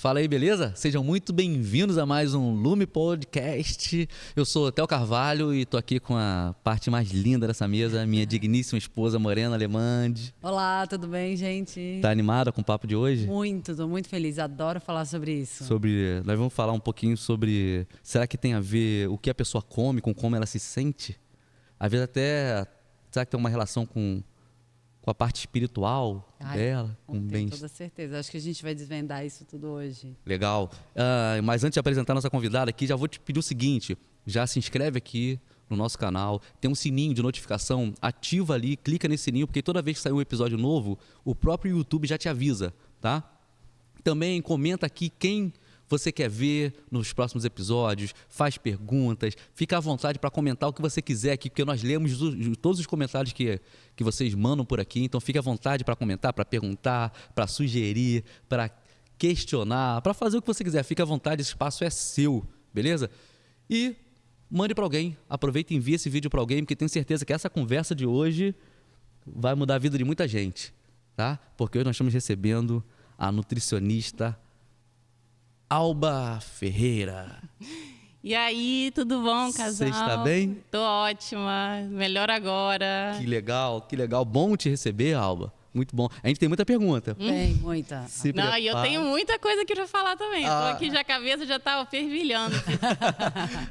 Fala aí, beleza? Sejam muito bem-vindos a mais um Lume Podcast. Eu sou o Theo Carvalho e tô aqui com a parte mais linda dessa mesa, minha digníssima esposa Morena Alemande. Olá, tudo bem, gente? Tá animada com o papo de hoje? Muito, tô muito feliz, adoro falar sobre isso. Nós vamos falar um pouquinho sobre, será que tem a ver o que a pessoa come com como ela se sente? Às vezes até, será que tem uma relação com a parte espiritual dela? Tenho toda certeza. Acho que a gente vai desvendar isso tudo hoje. Legal. Mas antes de apresentar a nossa convidada aqui, já vou te pedir o seguinte, já se inscreve aqui no nosso canal, tem um sininho de notificação, ativa ali, clica nesse sininho, porque toda vez que sair um episódio novo, o próprio YouTube já te avisa, tá? Também comenta aqui quem você quer ver nos próximos episódios, faz perguntas, fica à vontade para comentar o que você quiser aqui, porque nós lemos todos os comentários que vocês mandam por aqui, então fique à vontade para comentar, para perguntar, para sugerir, para questionar, para fazer o que você quiser, fique à vontade, esse espaço é seu, beleza? E mande para alguém, aproveita e envie esse vídeo para alguém, porque tenho certeza que essa conversa de hoje vai mudar a vida de muita gente, tá? Porque hoje nós estamos recebendo a nutricionista Alba Ferreira. E aí, tudo bom, casal? Você está bem? Tô ótima, melhor agora. Que legal, que legal. Bom te receber, Alba. Muito bom. A gente tem muita pergunta. Tem, muita. Não, e eu tenho muita coisa aqui pra falar também. Eu tô aqui já, a cabeça já tá fervilhando.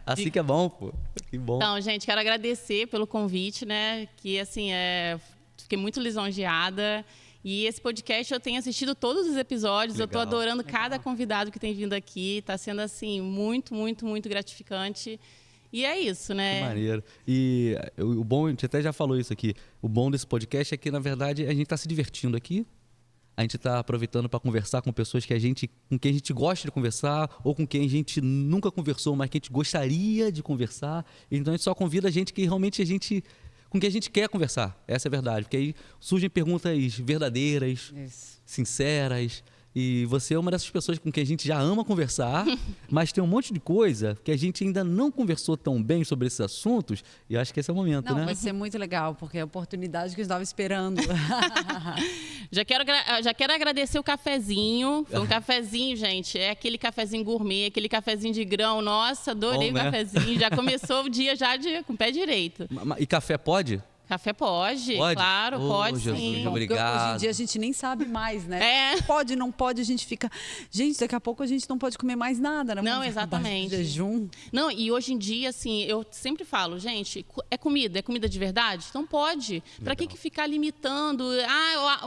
Assim que é bom, pô. Que bom. Então, gente, quero agradecer pelo convite, né? Que, assim, fiquei muito lisonjeada. E esse podcast eu tenho assistido todos os episódios, eu estou adorando cada convidado que tem vindo aqui, está sendo assim muito, muito, muito gratificante. E é isso, né? Que maneiro. E o bom, a gente até já falou isso aqui, o bom desse podcast é que, na verdade, a gente está se divertindo aqui, a gente está aproveitando para conversar com pessoas com quem a gente gosta de conversar, ou com quem a gente nunca conversou, mas que a gente gostaria de conversar. Então a gente só convida a gente que realmente com quem a gente quer conversar, essa é a verdade, porque aí surgem perguntas verdadeiras, sinceras, e você é uma dessas pessoas com quem a gente já ama conversar, mas tem um monte de coisa que a gente ainda não conversou tão bem sobre esses assuntos, e eu acho que esse é o momento, né? Vai ser muito legal, porque é a oportunidade que eu estava esperando. Já quero agradecer o cafezinho. Foi um cafezinho, gente. É aquele cafezinho gourmet, aquele cafezinho de grão. Nossa, adorei o cafezinho. Já começou o dia com o pé direito. E café pode? Café pode? Claro, pode Jesus, sim. Obrigado. Hoje em dia a gente nem sabe mais, né? Pode, não pode, a gente fica... Gente, daqui a pouco a gente não pode comer mais nada, né? Não, exatamente. Jejum. Não, e hoje em dia, assim, eu sempre falo, gente, é comida de verdade? Então pode. Para que ficar limitando?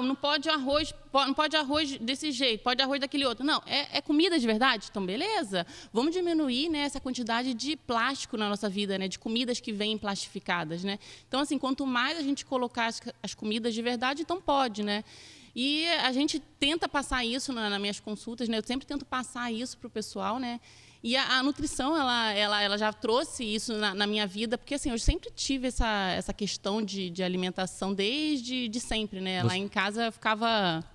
Não pode arroz, não pode arroz desse jeito, pode arroz daquele outro. Não, é comida de verdade? Então, beleza. Vamos diminuir, né, essa quantidade de plástico na nossa vida, né? De comidas que vêm plastificadas, né? Então, assim, quanto mais a gente colocar as comidas de verdade, então pode, né? E a gente tenta passar isso nas minhas consultas, né? Eu sempre tento passar isso para o pessoal, né? E a nutrição, ela já trouxe isso na minha vida, porque assim, eu sempre tive essa questão de alimentação desde sempre, né? Lá em casa eu ficava...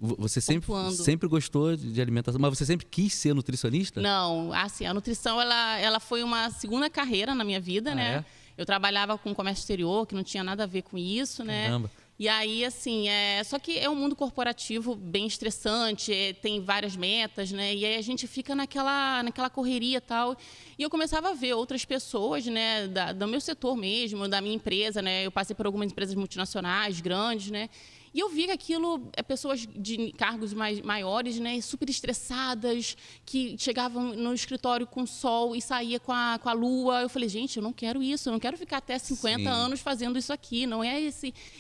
Você sempre gostou de alimentação, mas você sempre quis ser nutricionista? Não, assim, a nutrição ela foi uma segunda carreira na minha vida, né? É? Eu trabalhava com comércio exterior, que não tinha nada a ver com isso, né? Caramba. E aí, assim, só que é um mundo corporativo bem estressante, tem várias metas, né? E aí a gente fica naquela correria e tal. E eu começava a ver outras pessoas, né, do meu setor mesmo, da minha empresa, né? Eu passei por algumas empresas multinacionais, grandes, né? E eu vi que aquilo, pessoas de cargos maiores, né, super estressadas, que chegavam no escritório com sol e saía com a lua. Eu falei, gente, eu não quero isso, eu não quero ficar até 50 anos fazendo isso aqui. Não é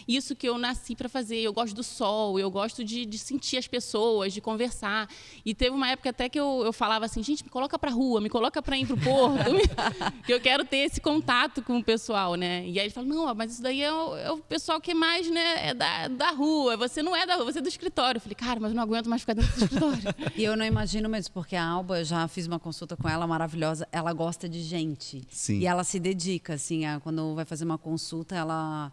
isso que eu nasci para fazer. Eu gosto do sol, eu gosto de sentir as pessoas, de conversar. E teve uma época até que eu falava assim, gente, me coloca para a rua, me coloca para ir para o porto, que eu quero ter esse contato com o pessoal, né? E aí ele fala, não, mas isso daí é o pessoal que mais, né, é da rua. Você não é da rua, você é do escritório. Eu falei, cara, mas eu não aguento mais ficar dentro do escritório. E eu não imagino mesmo, porque a Alba, eu já fiz uma consulta com ela maravilhosa, ela gosta de gente. Sim. E ela se dedica, assim, quando vai fazer uma consulta, ela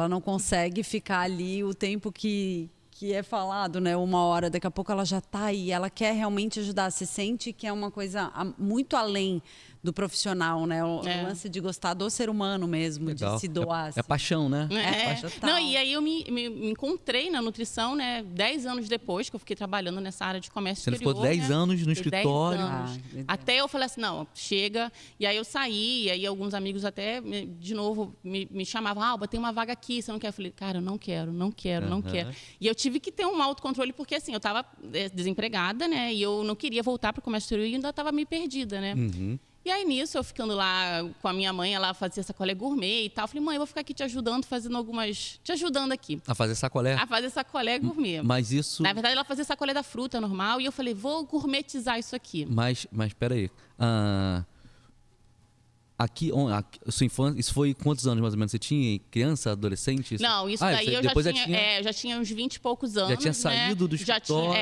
não consegue ficar ali o tempo que é falado, né? 1 hora, daqui a pouco ela já está aí. Ela quer realmente ajudar, se sente que é uma coisa muito além do profissional, né? O lance de gostar do ser humano mesmo, Legal. de se doar. É paixão, né? paixão total. Não, e aí eu me encontrei na nutrição, né? 10 anos depois que eu fiquei trabalhando nessa área de comércio Você exterior. ficou 10 anos no Fiquei 10 escritório. anos. Até eu falei assim, não, chega. E aí eu saí, e aí alguns amigos até, de novo, me chamavam, Alba, tem uma vaga aqui, você não quer? Eu falei, cara, não quero. Não quero. E eu tive que ter um autocontrole, porque assim, eu estava desempregada, né? E eu não queria voltar para o comércio exterior e ainda estava meio perdida, né? E aí, nisso, eu ficando lá com a minha mãe, ela fazia sacolé gourmet e tal. Eu falei, mãe, eu vou ficar aqui te ajudando, fazendo algumas... Te ajudando aqui. A fazer sacolé? A fazer sacolé gourmet. Mas isso... Na verdade, ela fazia sacolé da fruta normal. E eu falei, vou gourmetizar isso aqui. Mas peraí. Sua infância, isso foi quantos anos, mais ou menos? Você tinha criança, adolescente? Não, isso daí eu já tinha uns 20 e poucos anos. Já tinha saído do escritório?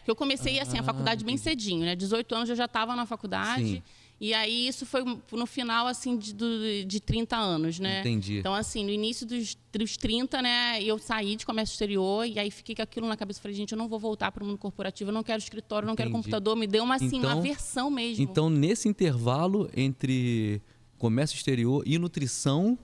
Que eu comecei, assim, a faculdade bem cedinho, né? 18 anos eu já estava na faculdade. Sim. E aí isso foi no final, assim, de 30 anos, né? Entendi. Então, assim, no início dos 30, né, eu saí de comércio exterior e aí fiquei com aquilo na cabeça. Falei, gente, eu não vou voltar para o mundo corporativo, eu não quero escritório, eu não quero computador. Me deu uma aversão mesmo. Então, nesse intervalo entre comércio exterior e nutrição,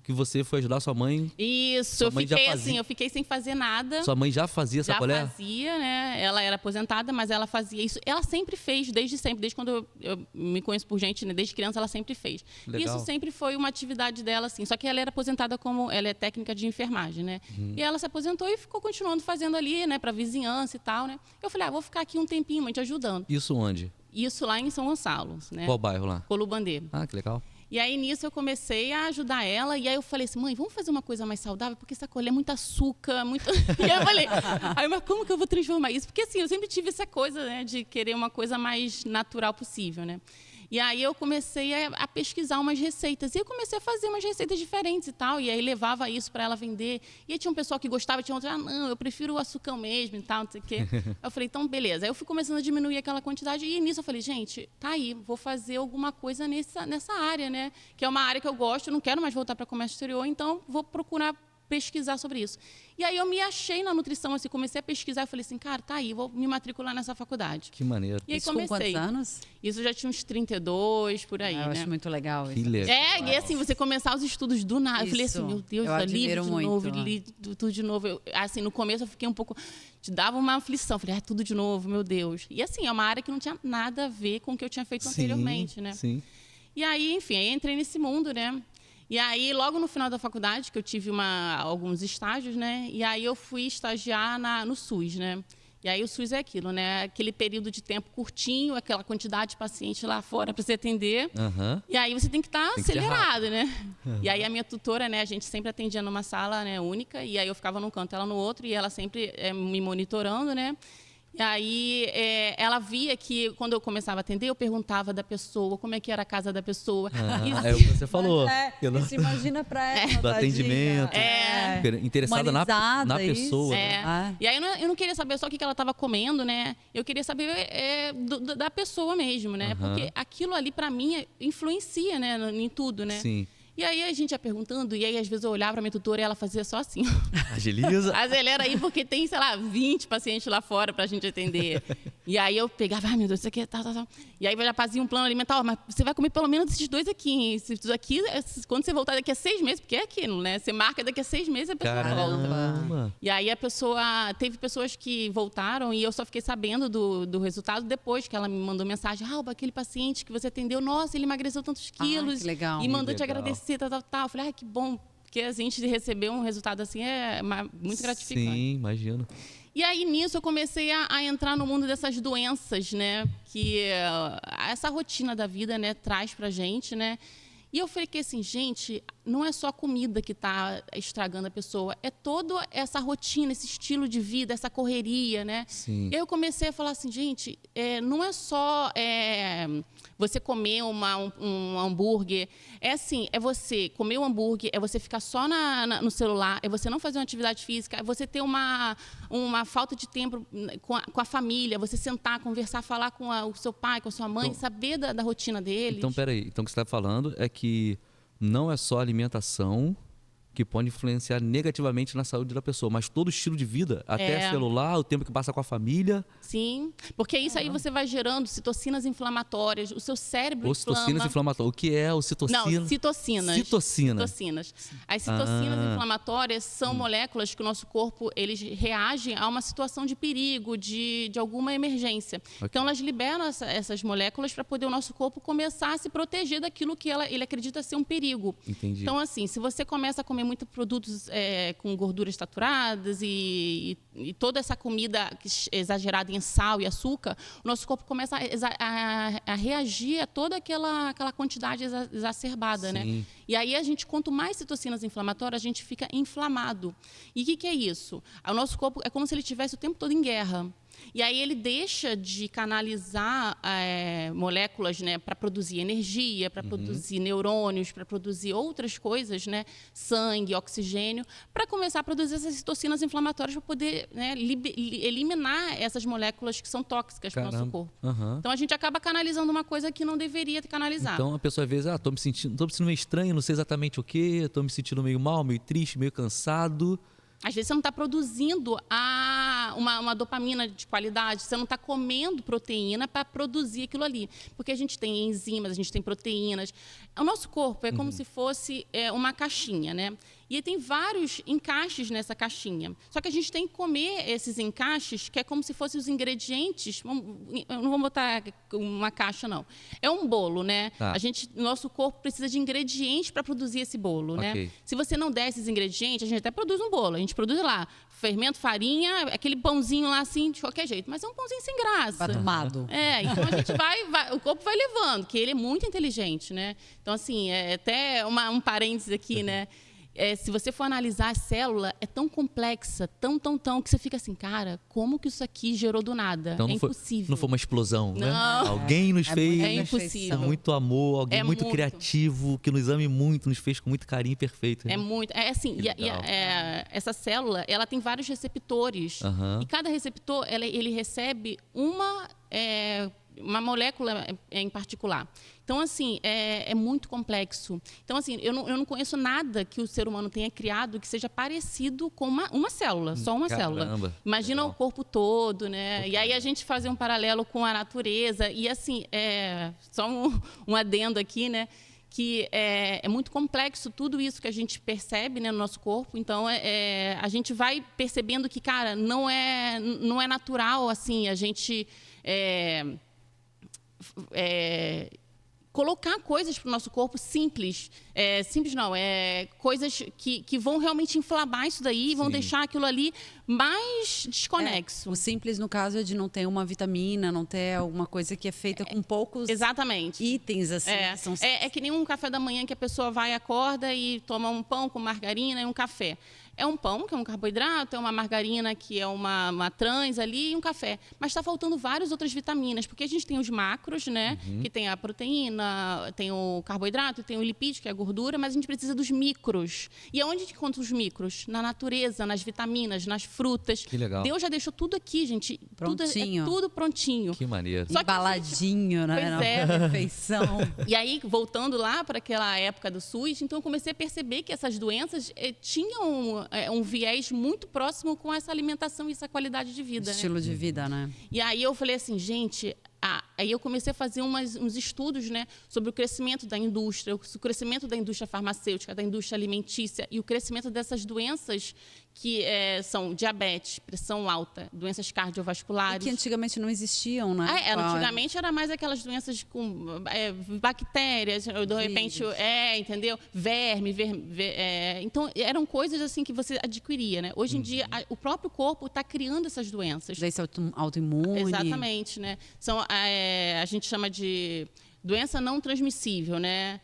que você foi ajudar sua mãe. Isso, eu fiquei sem fazer nada. Sua mãe já fazia sacolé? Já fazia, né? Ela era aposentada, mas ela fazia isso. Ela sempre fez, desde sempre, desde quando eu me conheço por gente, né? Desde criança ela sempre fez. Legal. Isso sempre foi uma atividade dela, assim. Só que ela era aposentada ela é técnica de enfermagem, né? E ela se aposentou e ficou continuando fazendo ali, né? Pra vizinhança e tal, né? Eu falei, vou ficar aqui um tempinho, mãe, te ajudando. Isso onde? Isso lá em São Gonçalo, né? Qual bairro lá? Colubandê. Ah, que legal. E aí, nisso, eu comecei a ajudar ela. E aí, eu falei assim, mãe, vamos fazer uma coisa mais saudável? Porque sacolé é muito açúcar, muito... E aí, eu falei, mas como que eu vou transformar isso? Porque, assim, eu sempre tive essa coisa, né, de querer uma coisa mais natural possível, né? E aí, eu comecei a pesquisar umas receitas. E eu comecei a fazer umas receitas diferentes e tal. E aí, levava isso para ela vender. E aí, tinha um pessoal que gostava, tinha outro, não, eu prefiro o açucão mesmo e tal, não sei o quê. Eu falei, então, beleza. Aí, eu fui começando a diminuir aquela quantidade. E nisso, eu falei, gente, tá aí, vou fazer alguma coisa nessa área, né? Que é uma área que eu gosto, não quero mais voltar para comércio exterior, então vou procurar pesquisar sobre isso. E aí eu me achei na nutrição, assim, comecei a pesquisar, eu falei assim, cara, tá aí, vou me matricular nessa faculdade. Que maneiro. E aí isso comecei. Com quantos anos? Isso já tinha uns 32, por aí, eu né? acho muito legal isso. Que legal. E assim, você começar os estudos do nada. Eu falei assim, meu Deus, livro de novo, li tudo de novo. Assim, no começo eu fiquei um pouco... Te dava uma aflição. Falei, tudo de novo, meu Deus. E assim, é uma área que não tinha nada a ver com o que eu tinha feito anteriormente, né? Sim. E aí, enfim, aí entrei nesse mundo, né? E aí, logo no final da faculdade, que eu tive alguns estágios, né? E aí eu fui estagiar no SUS, né? E aí o SUS é aquilo, né? Aquele período de tempo curtinho, aquela quantidade de paciente lá fora para você atender. E aí você tem que estar acelerado, né? E aí a minha tutora, né? A gente sempre atendia numa sala, né, única. E aí eu ficava num canto, ela no outro. E ela sempre me monitorando, né? E aí ela via que quando eu começava a atender, eu perguntava da pessoa, como é que era a casa da pessoa. É o que você falou. Isso imagina para ela. Do atendimento. Interessada na pessoa. Né? E aí eu não queria saber só o que ela estava comendo, né? Eu queria saber da pessoa mesmo, né? Porque aquilo ali, para mim, influencia, né? Em tudo, né? Sim. E aí a gente ia perguntando, e aí às vezes eu olhava para minha tutora e ela fazia só assim. Agiliza. Acelera aí, porque tem, sei lá, 20 pacientes lá fora pra gente atender. E aí eu pegava, ai meu Deus, isso aqui é tal. E aí eu já fazia um plano alimentar, mas você vai comer pelo menos esses 2 aqui, hein? Esses aqui, quando você voltar daqui a 6 meses, porque é aquilo, né? Você marca daqui a 6 meses, a pessoa volta. E aí teve pessoas que voltaram e eu só fiquei sabendo do resultado depois que ela me mandou mensagem, Alba, aquele paciente que você atendeu, nossa, ele emagreceu tantos quilos. Que legal. E mandou te agradecer, tal. Eu falei, que bom, porque a gente receber um resultado assim é muito gratificante. Sim, imagino. E aí, nisso, eu comecei a entrar no mundo dessas doenças, né? Que essa rotina da vida, né, traz pra gente, né? E eu falei que assim, gente, não é só a comida que está estragando a pessoa, é toda essa rotina, esse estilo de vida, essa correria, né? Sim. E aí eu comecei a falar assim, gente, não é só você comer um hambúrguer, é assim, é você comer um hambúrguer, é você ficar só no celular, é você não fazer uma atividade física, é você ter uma falta de tempo com a família, você sentar, conversar, falar com o seu pai, com a sua mãe, então, saber da rotina deles. Então, peraí, então o que você está falando é que não é só alimentação que pode influenciar negativamente na saúde da pessoa. Mas todo estilo de vida, até celular, o tempo que passa com a família. Sim, porque isso aí você vai gerando citocinas inflamatórias, o seu cérebro Ou citocinas inflamatórias. O que é o citocina? Não, citocinas. Citocinas. As citocinas inflamatórias são moléculas que o nosso corpo, eles reagem a uma situação de perigo, de alguma emergência. Okay. Então, elas liberam essas moléculas para poder o nosso corpo começar a se proteger daquilo que ele acredita ser um perigo. Entendi. Então, assim, se você começa a comer muitos produtos com gorduras saturadas e toda essa comida exagerada em sal e açúcar, o nosso corpo começa a reagir a toda aquela quantidade exacerbada, né? E aí, quanto mais citocinas inflamatórias, a gente fica inflamado. E o que é isso? O nosso corpo é como se ele estivesse o tempo todo em guerra. E aí ele deixa de canalizar moléculas, né, para produzir energia, para produzir neurônios, para produzir outras coisas, né, sangue, oxigênio, para começar a produzir essas citocinas inflamatórias para poder, né, eliminar essas moléculas que são tóxicas para o nosso corpo. Então a gente acaba canalizando uma coisa que não deveria canalizar. Então a pessoa às vezes, tô me sentindo meio estranho, não sei exatamente o quê, tô me sentindo meio mal, meio triste, meio cansado. Às vezes você não está produzindo uma dopamina de qualidade, você não está comendo proteína para produzir aquilo ali. Porque a gente tem enzimas, a gente tem proteínas. O nosso corpo é como se fosse uma caixinha, né? E tem vários encaixes nessa caixinha. Só que a gente tem que comer esses encaixes, que é como se fossem os ingredientes. Eu não vou botar uma caixa, não. É um bolo, né? Tá. Nosso corpo precisa de ingredientes para produzir esse bolo, né? Se você não der esses ingredientes, a gente até produz um bolo. A gente produz lá fermento, farinha, aquele pãozinho lá assim, de qualquer jeito. Mas é um pãozinho sem graça. Tomado. Então a gente o corpo vai levando, que ele é muito inteligente, né? Então, assim, até um parênteses aqui, né? Se você for analisar a célula, é tão complexa, tão, que você fica assim, cara, como que isso aqui gerou do nada? Então, impossível. Não foi uma explosão, não. né? Alguém nos fez É impossível. com muito amor, alguém muito criativo, que nos ame muito, nos fez com muito carinho perfeito. Né? É muito. É assim, essa célula, ela tem vários receptores. E cada receptor, ele recebe uma molécula em particular. Então, assim, é muito complexo. Então, assim, eu não conheço nada que o ser humano tenha criado que seja parecido com uma célula, só uma célula. Imagina o corpo todo, né? E aí a gente fazer um paralelo com a natureza. E, assim, só um adendo aqui, né? Que é muito complexo tudo isso que a gente percebe, né, no nosso corpo. Então, a gente vai percebendo que, cara, não é natural, assim, a gente colocar coisas para o nosso corpo simples. Simples não, coisas que vão realmente inflamar isso daí e vão deixar aquilo ali mais desconexo. O simples, no caso, é de não ter uma vitamina, não ter alguma coisa que é feita com poucos itens, assim. É que nem um café da manhã que a pessoa vai, acorda e toma um pão com margarina e um café. É um pão, que é um carboidrato, é uma margarina, que é uma trans ali, e um café. Mas está faltando várias outras vitaminas, porque a gente tem os macros, né? Que tem a proteína, tem o carboidrato, tem o lipídio, que é a gordura, mas a gente precisa dos micros. E aonde a gente encontra os micros? Na natureza, nas vitaminas, nas frutas. Que legal. Deus já deixou tudo aqui, gente. Prontinho. Tudo prontinho. Que maneiro. Só embaladinho, né? Pois é. Refeição. E aí, voltando lá para aquela época do SUS, então eu comecei a perceber que essas doenças tinham um viés muito próximo com essa alimentação e essa qualidade de vida. Estilo de vida, né? E aí eu falei assim, gente... Aí eu comecei a fazer uns estudos, né, sobre o crescimento da indústria, o crescimento da indústria farmacêutica, da indústria alimentícia e o crescimento dessas doenças que são diabetes, pressão alta, doenças cardiovasculares. E que antigamente não existiam, né? Antigamente era mais aquelas doenças com bactérias, de repente, entendeu? Verme. Então, eram coisas assim que você adquiria, né? Hoje em dia, o próprio corpo está criando essas doenças. Doença autoimune. Exatamente, né? A gente chama de doença não transmissível, né?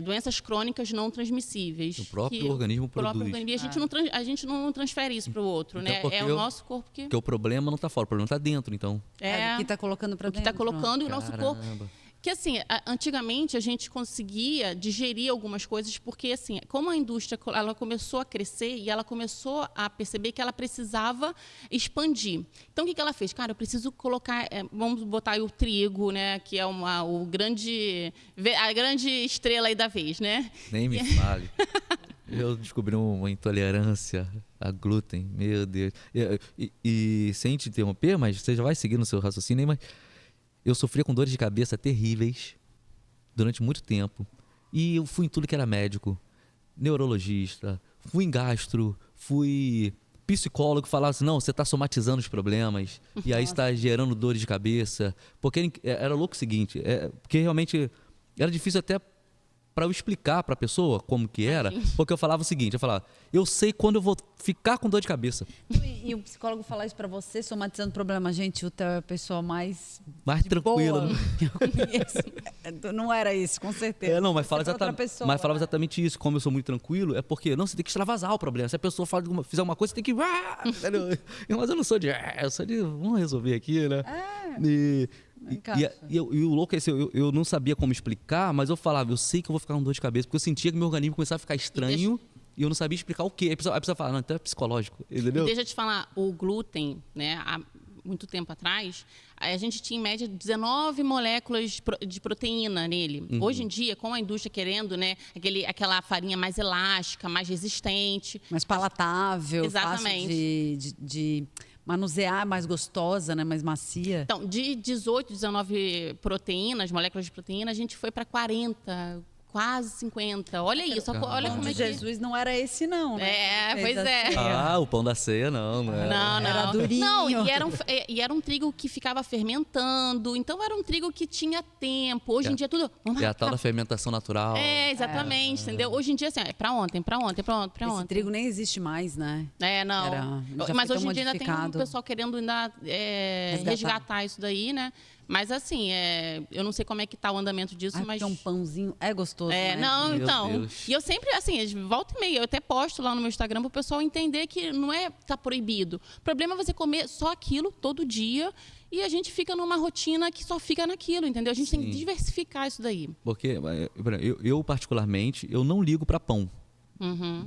Doenças crônicas não transmissíveis. O próprio organismo produz. E a gente não transfere isso para o outro, então, né? É o nosso corpo que... Porque o problema não está fora, o problema está dentro, então. O que está colocando para dentro. O que está colocando e o nosso corpo... Que, assim, antigamente a gente conseguia digerir algumas coisas porque, assim, como a indústria ela começou a crescer e ela começou a perceber que ela precisava expandir. Então, o que ela fez? Cara, eu preciso colocar, vamos botar aí o trigo, né, que é a grande estrela aí da vez, né? Nem me fale. Eu descobri uma intolerância a glúten, meu Deus. E sem te interromper, mas você já vai seguir no seu raciocínio aí, mas eu sofria com dores de cabeça terríveis durante muito tempo. E eu fui em tudo que era médico, neurologista, fui em gastro, fui psicólogo, falava assim, não, você está somatizando os problemas, e aí está gerando dores de cabeça. Porque era louco o seguinte, porque realmente era difícil até para eu explicar para a pessoa como que era, porque eu falava o seguinte, eu sei quando eu vou ficar com dor de cabeça. E o psicólogo falar isso pra você, somatizando problema, gente, o Theo é a pessoa mais Tranquila. boa que eu conheço. Não era isso, com certeza. Não, mas, Você é outra pessoa, mas falava exatamente isso, como eu sou muito tranquilo, é porque, não, você tem que extravasar o problema. Se a pessoa fizer uma coisa, você tem que... Mas eu não sou de... Eu sou de... Vamos resolver aqui, né? E o louco é esse, eu não sabia como explicar, mas eu falava, eu sei que eu vou ficar com dor de cabeça, porque eu sentia que meu organismo começava a ficar estranho e eu não sabia explicar o quê. Aí a pessoa fala, não, então é psicológico, entendeu? E deixa eu te falar, o glúten, né, há muito tempo atrás, a gente tinha em média 19 moléculas de proteína nele. Hoje em dia, com a indústria querendo, né, aquela farinha mais elástica, mais resistente. Mais palatável, Exatamente. fácil de manusear, mais gostosa, né? Mais macia. Então, de 18, 19 proteínas, moléculas de proteína, a gente foi para 40, quase 50. Olha isso, olha como é que... Jesus não era esse não, né? Pois é. O pão da ceia não era. Não. Era durinho. Não, e era um trigo que ficava fermentando, então era um trigo que tinha tempo. Hoje em dia tudo... É a tal da fermentação natural. Exatamente, entendeu? Hoje em dia, assim, é pra ontem. Esse trigo nem existe mais, né? Não. Mas hoje em dia ainda tem um pessoal querendo ainda resgatar isso daí, né? Mas assim, eu não sei como é que tá o andamento disso, mas... Porque um pãozinho é gostoso, né? Não, Meu então... Deus. E eu sempre, assim, volta e meia, eu até posto lá no meu Instagram pro pessoal entender que não tá proibido. O problema é você comer só aquilo todo dia e a gente fica numa rotina que só fica naquilo, entendeu? A gente tem que diversificar isso daí. Porque eu particularmente, eu não ligo para pão.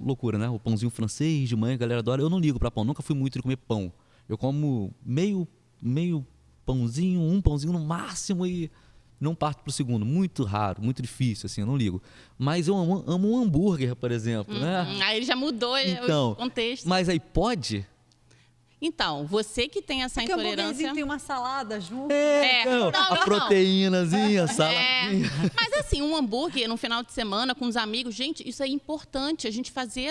Loucura, né? O pãozinho francês de manhã, a galera adora. Eu não ligo para pão, nunca fui muito de comer pão. Eu como meio pãozinho, um pãozinho no máximo e não parto pro segundo. Muito raro, muito difícil, assim, eu não ligo. Mas eu amo um hambúrguer, por exemplo, né? Aí já mudou o contexto. Mas aí pode? Então, você que tem essa intolerância... tem uma salada junto. A proteínazinha, saladinha. Mas assim, um hambúrguer no final de semana com os amigos, gente, isso é importante, a gente fazer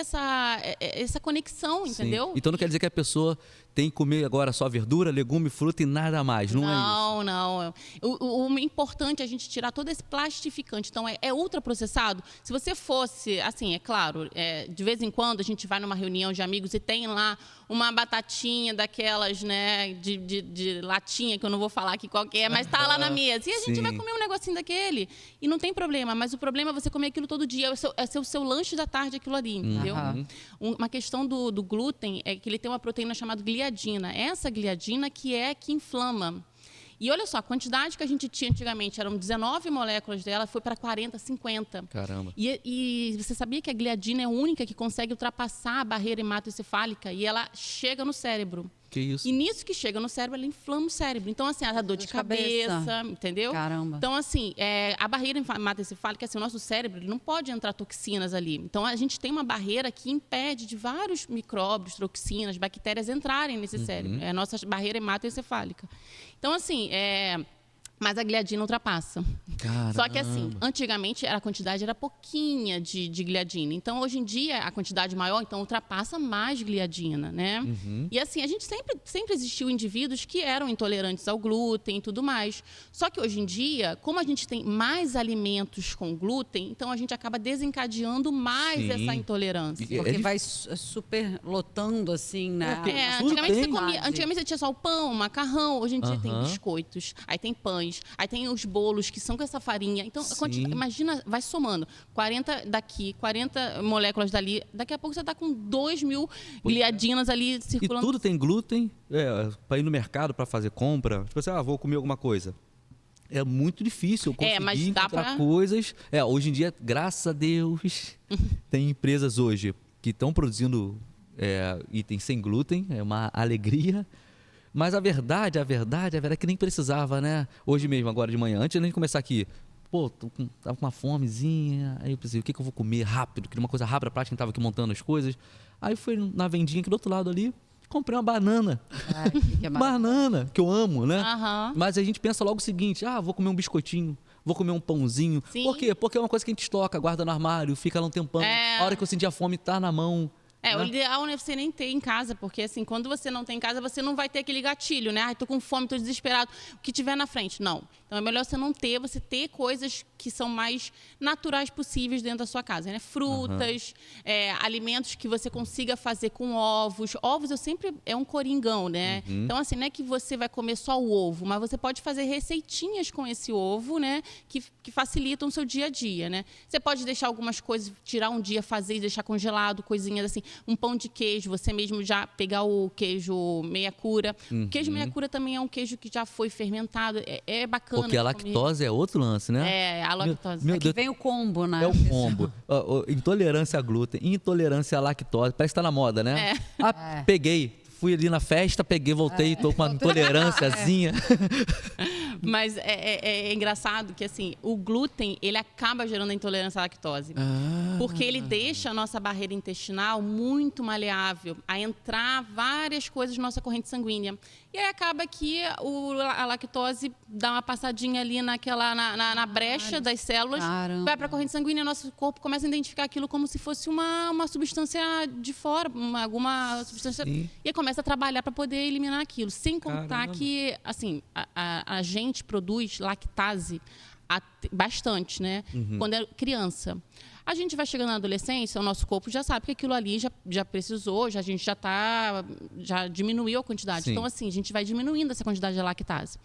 essa conexão, entendeu? Então não quer dizer que a pessoa tem que comer agora só verdura, legume, fruta e nada mais, não é isso? Não. O importante é a gente tirar todo esse plastificante. Então, é ultraprocessado. Se você fosse, assim, é claro, de vez em quando a gente vai numa reunião de amigos e tem lá uma batatinha daquelas, né, de latinha, que eu não vou falar aqui qual que é, mas tá lá na mesa. E a gente vai comer um negocinho daquele e não tem problema. Mas o problema é você comer aquilo todo dia. É ser o seu lanche da tarde aquilo ali, entendeu? Uma questão do glúten é que ele tem uma proteína chamada gliadina. Essa gliadina que inflama. E olha só, a quantidade que a gente tinha antigamente, eram 19 moléculas dela, foi para 40, 50. Caramba. E você sabia que a gliadina é a única que consegue ultrapassar a barreira hematoencefálica e ela chega no cérebro. Que isso? E nisso que chega no cérebro, ela inflama o cérebro. Então, assim, a dor de cabeça, entendeu? Caramba. Então, assim, a barreira hematoencefálica, assim, o nosso cérebro ele não pode entrar toxinas ali. Então, a gente tem uma barreira que impede de vários micróbios, toxinas, bactérias entrarem nesse cérebro. É a nossa barreira hematoencefálica. Então, assim, mas a gliadina ultrapassa. Caramba. Só que assim, antigamente a quantidade era pouquinha de gliadina. Então, hoje em dia, a quantidade maior, então ultrapassa mais gliadina, né? E assim, a gente sempre existiu indivíduos que eram intolerantes ao glúten e tudo mais. Só que hoje em dia, como a gente tem mais alimentos com glúten, então a gente acaba desencadeando mais essa intolerância. Porque vai super lotando, assim, né? Antigamente você tinha só o pão, o macarrão. Hoje em dia tem biscoitos, aí tem pães, aí tem os bolos que são com essa farinha. Então, imagina, vai somando. 40 daqui, 40 moléculas dali. Daqui a pouco você está com 2.000 gliadinas ali circulando. E tudo tem glúten, para ir no mercado para fazer compra. Tipo assim, vou comer alguma coisa. É muito difícil conseguir encontrar coisas. Hoje em dia, graças a Deus, tem empresas hoje que estão produzindo itens sem glúten. É uma alegria. Mas a verdade é que nem precisava, né? Hoje mesmo, agora de manhã, antes da gente começar aqui, pô, tava com uma fomezinha. Aí eu pensei, o que eu vou comer rápido? Queria uma coisa rápida, prática, quem tava aqui montando as coisas. Aí fui na vendinha aqui do outro lado ali, comprei uma banana. Ai, que Banana, que eu amo, né? Aham. Mas a gente pensa logo o seguinte, vou comer um biscoitinho, vou comer um pãozinho. Sim. Por quê? Porque é uma coisa que a gente estoca, guarda no armário, fica lá um tempão. É. A hora que eu sentir a fome, tá na mão. O ideal não é você nem ter em casa, porque assim, quando você não tem em casa, você não vai ter aquele gatilho, né? Ai, tô com fome, tô desesperado, o que tiver na frente. Não. Então é melhor você não ter, você ter coisas que são mais naturais possíveis dentro da sua casa, né? Frutas, alimentos que você consiga fazer com ovos. Ovos eu sempre é um coringão, né? Então assim, não é que você vai comer só o ovo, mas você pode fazer receitinhas com esse ovo, né? Que facilitam o seu dia a dia, né? Você pode deixar algumas coisas, tirar um dia, fazer e deixar congelado, coisinhas assim. Um pão de queijo, você mesmo já pegar o queijo meia cura. O queijo meia cura também é um queijo que já foi fermentado. É bacana. Porque a lactose é outro lance, né? É, a lactose. Meu Aqui Deus, vem o combo, né? é o combo. Intolerância a glúten, intolerância à lactose. Parece que tá na moda, né? Peguei. Fui ali na festa, peguei, voltei, tô com uma intolerânciazinha. Mas é engraçado que, assim, o glúten, ele acaba gerando a intolerância à lactose. Porque ele deixa a nossa barreira intestinal muito maleável a entrar várias coisas na nossa corrente sanguínea. E aí acaba que a lactose dá uma passadinha ali na brecha das células, Caramba. vai para a corrente sanguínea, nosso corpo começa a identificar aquilo como se fosse uma substância de fora, alguma substância... Sim. E aí começa a trabalhar para poder eliminar aquilo. Sem contar Caramba. que, assim, a gente produz lactase bastante, né? Quando é criança. A gente vai chegando na adolescência, o nosso corpo já sabe que aquilo ali já precisou, a gente já diminuiu a quantidade. Sim. Então, assim, a gente vai diminuindo essa quantidade de lactase.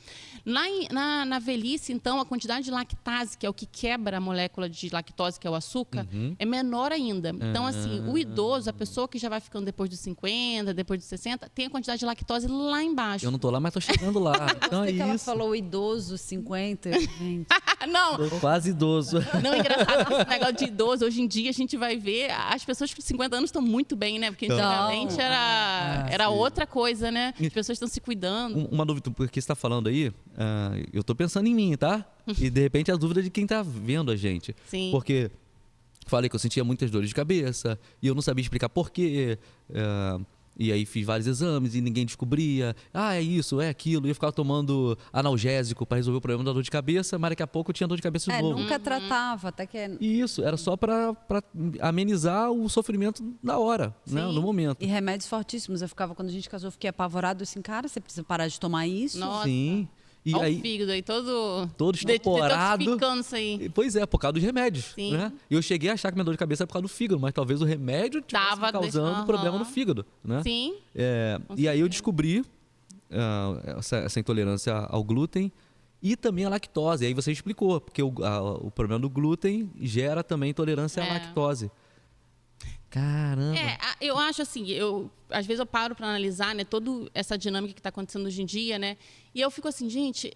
Na velhice, então, a quantidade de lactase, que é o que quebra a molécula de lactose, que é o açúcar, é menor ainda. Então, assim, o idoso, a pessoa que já vai ficando depois dos 50, depois dos 60, tem a quantidade de lactose lá embaixo. Eu não tô lá, mas tô chegando lá. Então é Gostei que ela isso. falou idoso, 50, gente. Não, Tô quase idoso. não, engraçado, esse negócio de idoso, hoje em dia a gente vai ver, as pessoas com 50 anos estão muito bem, né? Porque antigamente era outra coisa, né? As pessoas estão se cuidando. Uma dúvida, porque você tá falando aí, eu tô pensando em mim, tá? E de repente a dúvida de quem tá vendo a gente. Sim. Porque falei que eu sentia muitas dores de cabeça e eu não sabia explicar por quê. E aí fiz vários exames e ninguém descobria. É isso, é aquilo. E eu ficava tomando analgésico para resolver o problema da dor de cabeça, mas daqui a pouco eu tinha dor de cabeça de novo. Nunca tratava, até que... E isso, era só para amenizar o sofrimento na hora, né? No momento. E remédios fortíssimos. Eu ficava, quando a gente casou, eu fiquei apavorado, assim, cara, você precisa parar de tomar isso. Nossa. Sim. E Olha aí, o fígado aí, todo estoporado. detoxificando isso aí. Pois é, por causa dos remédios. Sim. Né? E eu cheguei a achar que minha dor de cabeça era por causa do fígado, mas talvez o remédio estivesse Tava causando problema no fígado. Né? Sim. E aí eu descobri essa intolerância ao glúten e também a lactose. E aí você explicou, porque o problema do glúten gera também intolerância à lactose. Caramba. Eu acho assim, às vezes eu paro para analisar, né, toda essa dinâmica que está acontecendo hoje em dia, né, e eu fico assim, gente,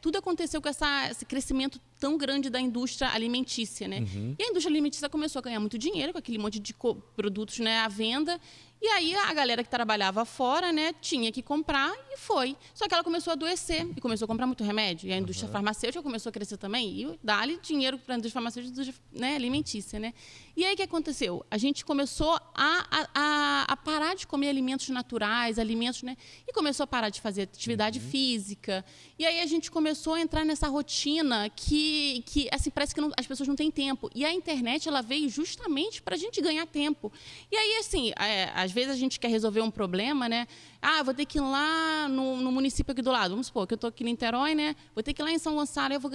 tudo aconteceu com esse crescimento tão grande da indústria alimentícia, né? E a indústria alimentícia começou a ganhar muito dinheiro com aquele monte de produtos, né, à venda. E aí a galera que trabalhava fora, né, tinha que comprar e foi. Só que ela começou a adoecer e começou a comprar muito remédio. E a indústria farmacêutica começou a crescer também. E dá-lhe dinheiro para a indústria farmacêutica, né, alimentícia, né? E aí o que aconteceu? A gente começou a parar de comer alimentos naturais, alimentos, né? E começou a parar de fazer atividade física. E aí a gente começou a entrar nessa rotina que assim, parece que as pessoas não têm tempo. E a internet, ela veio justamente para a gente ganhar tempo. E aí, assim, às vezes a gente quer resolver um problema, né? Vou ter que ir lá no município aqui do lado. Vamos supor que eu estou aqui em Niterói, né? Vou ter que ir lá em São Gonçalo, eu vou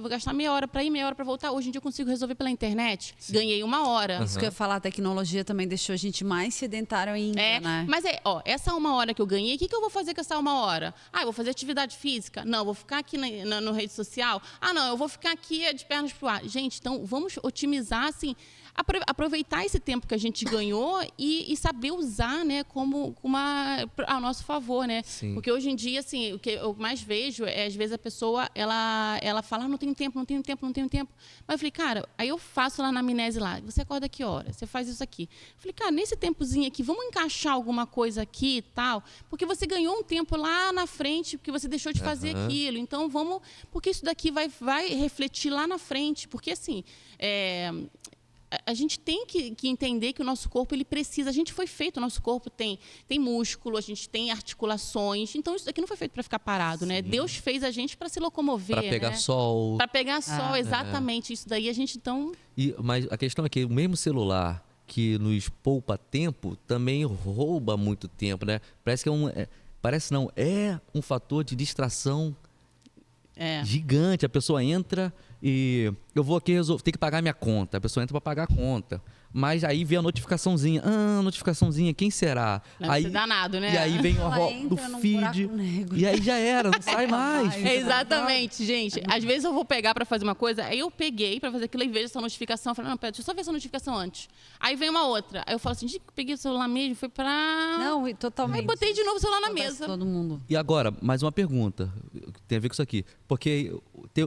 gastar meia hora para ir, meia hora para voltar. Hoje em dia eu consigo resolver pela internet. Sim. Ganhei uma hora. Isso que eu ia falar, a tecnologia também deixou a gente mais sedentário ainda, né? Mas essa uma hora que eu ganhei, o que eu vou fazer com essa uma hora? Eu vou fazer atividade física? Não, eu vou ficar aqui no rede social? Não, eu vou ficar aqui de pernas pro ar. Gente, então vamos otimizar, assim, aproveitar esse tempo que a gente ganhou e saber usar, né, como a nosso favor, né? Sim. Porque hoje em dia, assim, o que eu mais vejo é, às vezes, a pessoa, ela fala, não tenho tempo. Mas eu falei, cara, aí eu faço lá na amnésia lá, você acorda que hora? Você faz isso aqui. Eu falei, cara, nesse tempozinho aqui, vamos encaixar alguma coisa aqui e tal, porque você ganhou um tempo lá na frente, porque você deixou de fazer aquilo. Então, vamos... Porque isso daqui vai refletir lá na frente. Porque, assim... a gente tem que entender que o nosso corpo, ele precisa... A gente foi feito, o nosso corpo tem músculo, a gente tem articulações. Então, isso daqui não foi feito para ficar parado, né? Deus fez a gente para se locomover, Para pegar né? sol. Para pegar sol, exatamente. Isso daí a gente, então... Mas a questão é que o mesmo celular que nos poupa tempo, também rouba muito tempo, né? Parece que é um fator de distração gigante. A pessoa entra e eu vou aqui ter que pagar minha conta. A pessoa entra para pagar a conta. Mas aí vem a notificaçãozinha. Notificaçãozinha, quem será? Deve ser danado, né? E aí vem Ela do entra num feed. buraco negro. E aí já era, não sai mais. Exatamente, gente. Às vezes eu vou pegar para fazer uma coisa, aí eu peguei para fazer aquilo e vejo essa notificação. Eu falei, não, pera, deixa eu só ver essa notificação antes. Aí vem uma outra. Aí eu falo assim, gente, eu peguei o celular mesmo, foi pra... Não, totalmente. Aí botei de novo o celular na Acontece mesa. Todo mundo. E agora, mais uma pergunta, que tem a ver com isso aqui. Porque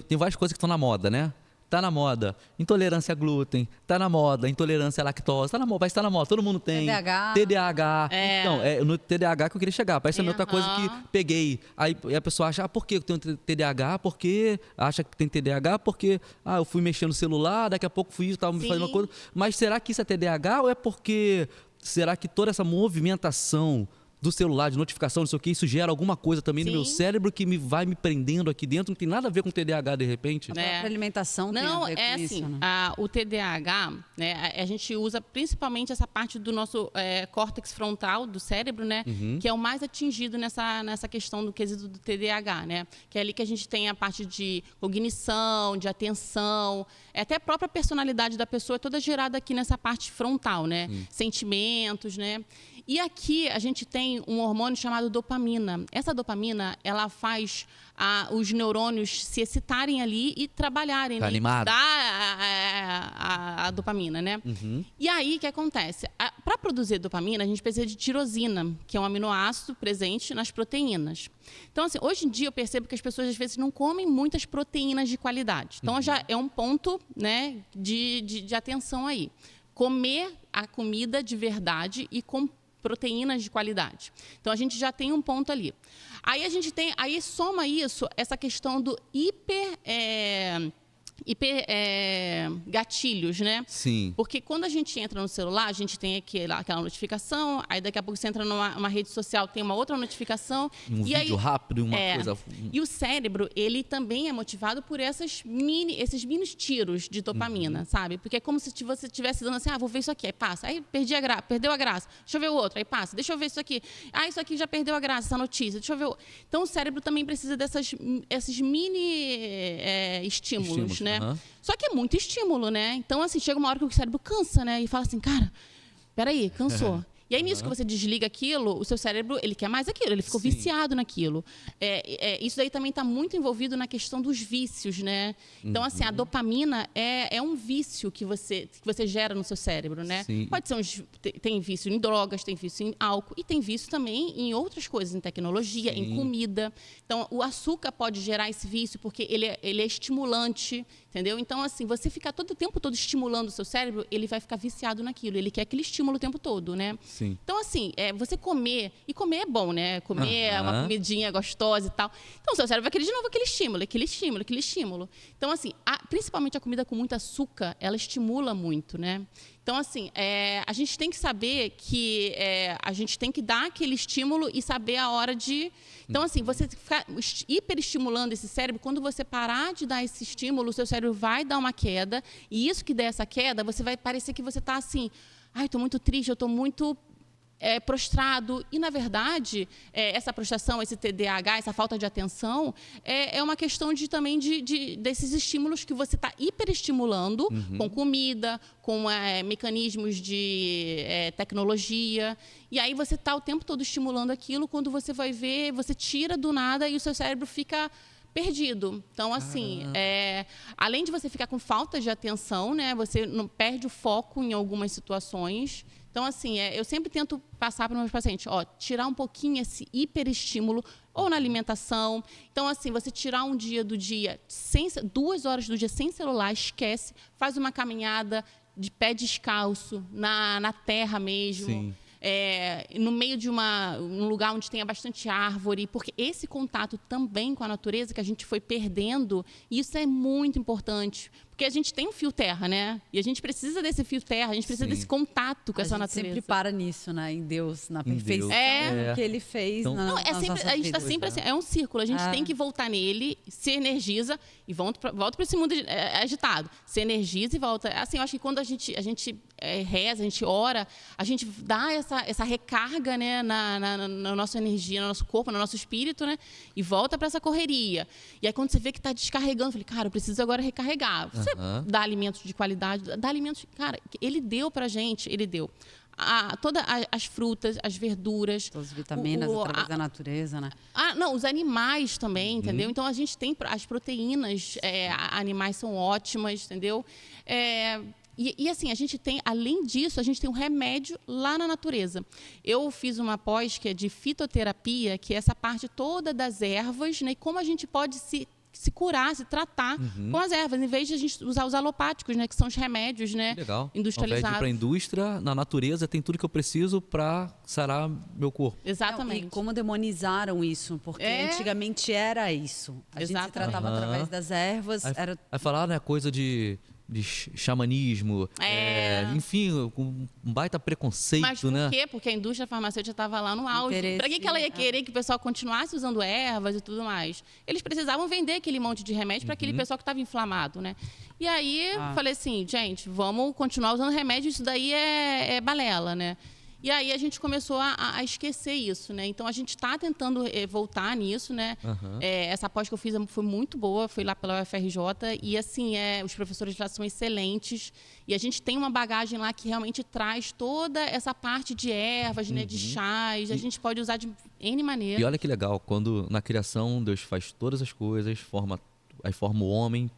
tem várias coisas que estão na moda, né? Tá na moda intolerância a glúten, tá na moda intolerância à lactose, vai estar na moda, todo mundo tem. TDAH. Então, é no TDAH que eu queria chegar. Parece também outra coisa que peguei. Aí a pessoa acha, por que eu tenho TDAH? Porque acha que tem TDAH porque eu fui mexer no celular, daqui a pouco estava me fazendo uma coisa. Mas será que isso é TDAH ou é porque será que toda essa movimentação do celular, de notificação, não sei o que, isso gera alguma coisa também no meu cérebro que vai me prendendo aqui dentro, não tem nada a ver com TDAH de repente? A própria alimentação tem a ver com assim, isso, né? o TDAH, né, a gente usa principalmente essa parte do nosso córtex frontal do cérebro, né, que é o mais atingido nessa questão do quesito do TDAH, né, que é ali que a gente tem a parte de cognição, de atenção, até a própria personalidade da pessoa é toda gerada aqui nessa parte frontal, né, sentimentos, né. E aqui a gente tem um hormônio chamado dopamina. Essa dopamina, ela faz os neurônios se excitarem ali e trabalharem. Tá animado. A dopamina, né? E aí, o que acontece? Para produzir dopamina, a gente precisa de tirosina, que é um aminoácido presente nas proteínas. Então, assim, hoje em dia eu percebo que as pessoas, às vezes, não comem muitas proteínas de qualidade. Então, já é um ponto, né, de atenção aí. Comer a comida de verdade e com proteínas de qualidade. Então, a gente já tem um ponto ali. Aí soma isso, essa questão do gatilhos, né? Sim. Porque quando a gente entra no celular, a gente tem aquela notificação, aí daqui a pouco você entra numa rede social, tem uma outra notificação. Um vídeo rápido, uma coisa... E o cérebro, ele também é motivado por esses mini tiros de dopamina, sabe? Porque é como se você estivesse dando assim, vou ver isso aqui, aí passa. Aí perdeu a graça. Deixa eu ver o outro, aí passa. Deixa eu ver isso aqui. Isso aqui já perdeu a graça, essa notícia. Deixa eu ver. Então, o cérebro também precisa esses mini estímulos, né? Só que é muito estímulo, né? Então, assim, chega uma hora que o cérebro cansa, né? E fala assim, cara, peraí, cansou. E aí, nisso que você desliga aquilo, o seu cérebro, ele quer mais aquilo, ele ficou viciado naquilo. Isso daí também está muito envolvido na questão dos vícios, né? Então, assim, a dopamina é um vício que você gera no seu cérebro, né? Sim. Pode ser tem vício em drogas, tem vício em álcool, e tem vício também em outras coisas, em tecnologia, em comida. Então, o açúcar pode gerar esse vício, porque ele é estimulante, entendeu? Então, assim, você ficar o tempo todo estimulando o seu cérebro, ele vai ficar viciado naquilo, ele quer aquele estímulo o tempo todo, né? Sim. Então, assim, você comer, e comer é bom, né? Comer uma comidinha gostosa e tal. Então, o seu cérebro vai querer de novo aquele estímulo. Então, assim, principalmente a comida com muito açúcar, ela estimula muito, né? Então, assim, a gente tem que saber que a gente tem que dar aquele estímulo e saber a hora de... Então, assim, você ficar hiperestimulando esse cérebro, quando você parar de dar esse estímulo, o seu cérebro vai dar uma queda, e isso que der essa queda, você vai parecer que você está assim, estou muito triste, eu estou muito... prostrado, e na verdade essa prostração, esse TDAH, essa falta de atenção é uma questão também desses estímulos que você está hiperestimulando com comida, com mecanismos de tecnologia, e aí você está o tempo todo estimulando aquilo, quando você vai ver, você tira do nada e o seu cérebro fica perdido. Então, assim, além de você ficar com falta de atenção, né, você não perde o foco em algumas situações. Então, assim, eu sempre tento passar para os meus pacientes, tirar um pouquinho esse hiperestímulo, ou na alimentação. Então, assim, você tirar um dia do dia, 2 horas do dia sem celular, esquece, faz uma caminhada de pé descalço, na terra mesmo. Sim. no meio de um lugar onde tenha bastante árvore, porque esse contato também com a natureza que a gente foi perdendo, isso é muito importante. Porque a gente tem um fio terra, né? E a gente precisa desse fio terra, a gente precisa desse contato com essa natureza. A gente sempre para nisso, né? Em Deus, na perfeição que ele fez Então, nas a gente está sempre assim, é um círculo, a gente tem que voltar nele, se energiza e volta para esse mundo agitado. Se energiza e volta. Assim, eu acho que quando a gente reza, a gente ora, a gente dá essa recarga, né, na nossa energia, no nosso corpo, no nosso espírito, né? E volta para essa correria. E aí quando você vê que está descarregando, eu falei, cara, eu preciso agora recarregar. Você dá alimentos de qualidade, dá alimentos... Cara, ele deu pra gente, ele deu. Todas as frutas, as verduras... Todas as vitaminas através da natureza, né? Não, os animais também, entendeu? Então, a gente tem as proteínas, animais são ótimas, entendeu? E assim, a gente tem, além disso, a gente tem um remédio lá na natureza. Eu fiz uma pós que é de fitoterapia, que é essa parte toda das ervas, né? E como a gente pode se curar, se tratar com as ervas, em vez de a gente usar os alopáticos, né, que são os remédios, né, legal. industrializados. Ao invés de ir para a indústria, na natureza tem tudo que eu preciso para sarar meu corpo. Exatamente. Não, e como demonizaram isso, porque antigamente era isso. A gente se tratava através das ervas. Aí falar, né, coisa de xamanismo, enfim, com um baita preconceito, Mas por né? quê? Porque a indústria farmacêutica estava lá no auge. Para que ela ia querer que o pessoal continuasse usando ervas e tudo mais? Eles precisavam vender aquele monte de remédio para aquele pessoal que estava inflamado, né? E aí, falei assim, gente, vamos continuar usando remédio, isso daí é balela, né? E aí a gente começou a esquecer isso, né? Então a gente está tentando voltar nisso, né? Essa pós que eu fiz foi muito boa, foi lá pela UFRJ e assim os professores lá são excelentes e a gente tem uma bagagem lá que realmente traz toda essa parte de ervas, né? De chás, a gente pode usar de N maneira. E olha que legal, quando na criação Deus faz todas as coisas, aí forma o homem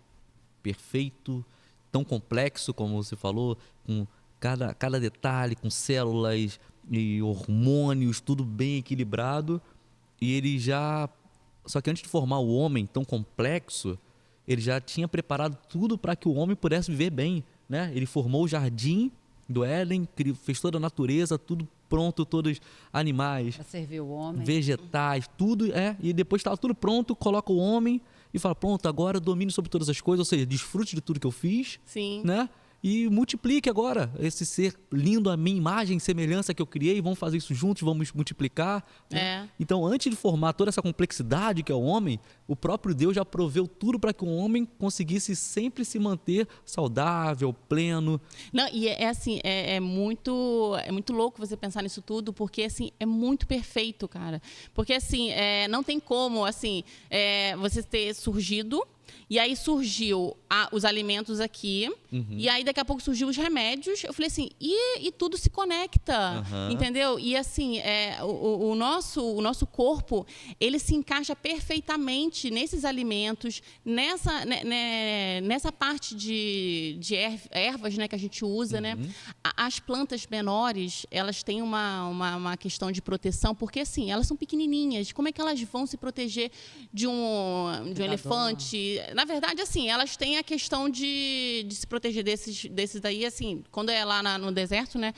perfeito, tão complexo como você falou, com cada detalhe, com células e hormônios, tudo bem equilibrado. E ele só que antes de formar o homem tão complexo, ele já tinha preparado tudo para que o homem pudesse viver bem, né? Ele formou o jardim do Éden, fez toda a natureza, tudo pronto, todos animais, para servir o homem, vegetais, tudo, e depois estava tudo pronto, coloca o homem e fala, pronto, agora eu domino sobre todas as coisas, ou seja, desfrute de tudo que eu fiz, Sim. né? E multiplique agora esse ser lindo, a minha imagem e semelhança que eu criei, vamos fazer isso juntos, vamos multiplicar. Né? Então, antes de formar toda essa complexidade que é o homem, o próprio Deus já proveu tudo para que o homem conseguisse sempre se manter saudável, pleno. Não, e assim, é muito louco você pensar nisso tudo, porque assim, é muito perfeito, cara. Porque assim, não tem como assim, você ter surgido. E aí surgiu os alimentos aqui, e aí daqui a pouco surgiu os remédios. Eu falei assim, e tudo se conecta, entendeu? E assim, o nosso corpo, ele se encaixa perfeitamente nesses alimentos, nessa parte de ervas, né, que a gente usa, né? As plantas menores, elas têm uma questão de proteção, porque assim, elas são pequenininhas. Como é que elas vão se proteger de um elefante? Na verdade, assim, elas têm a questão de se proteger desses daí, assim, quando é lá no deserto, né,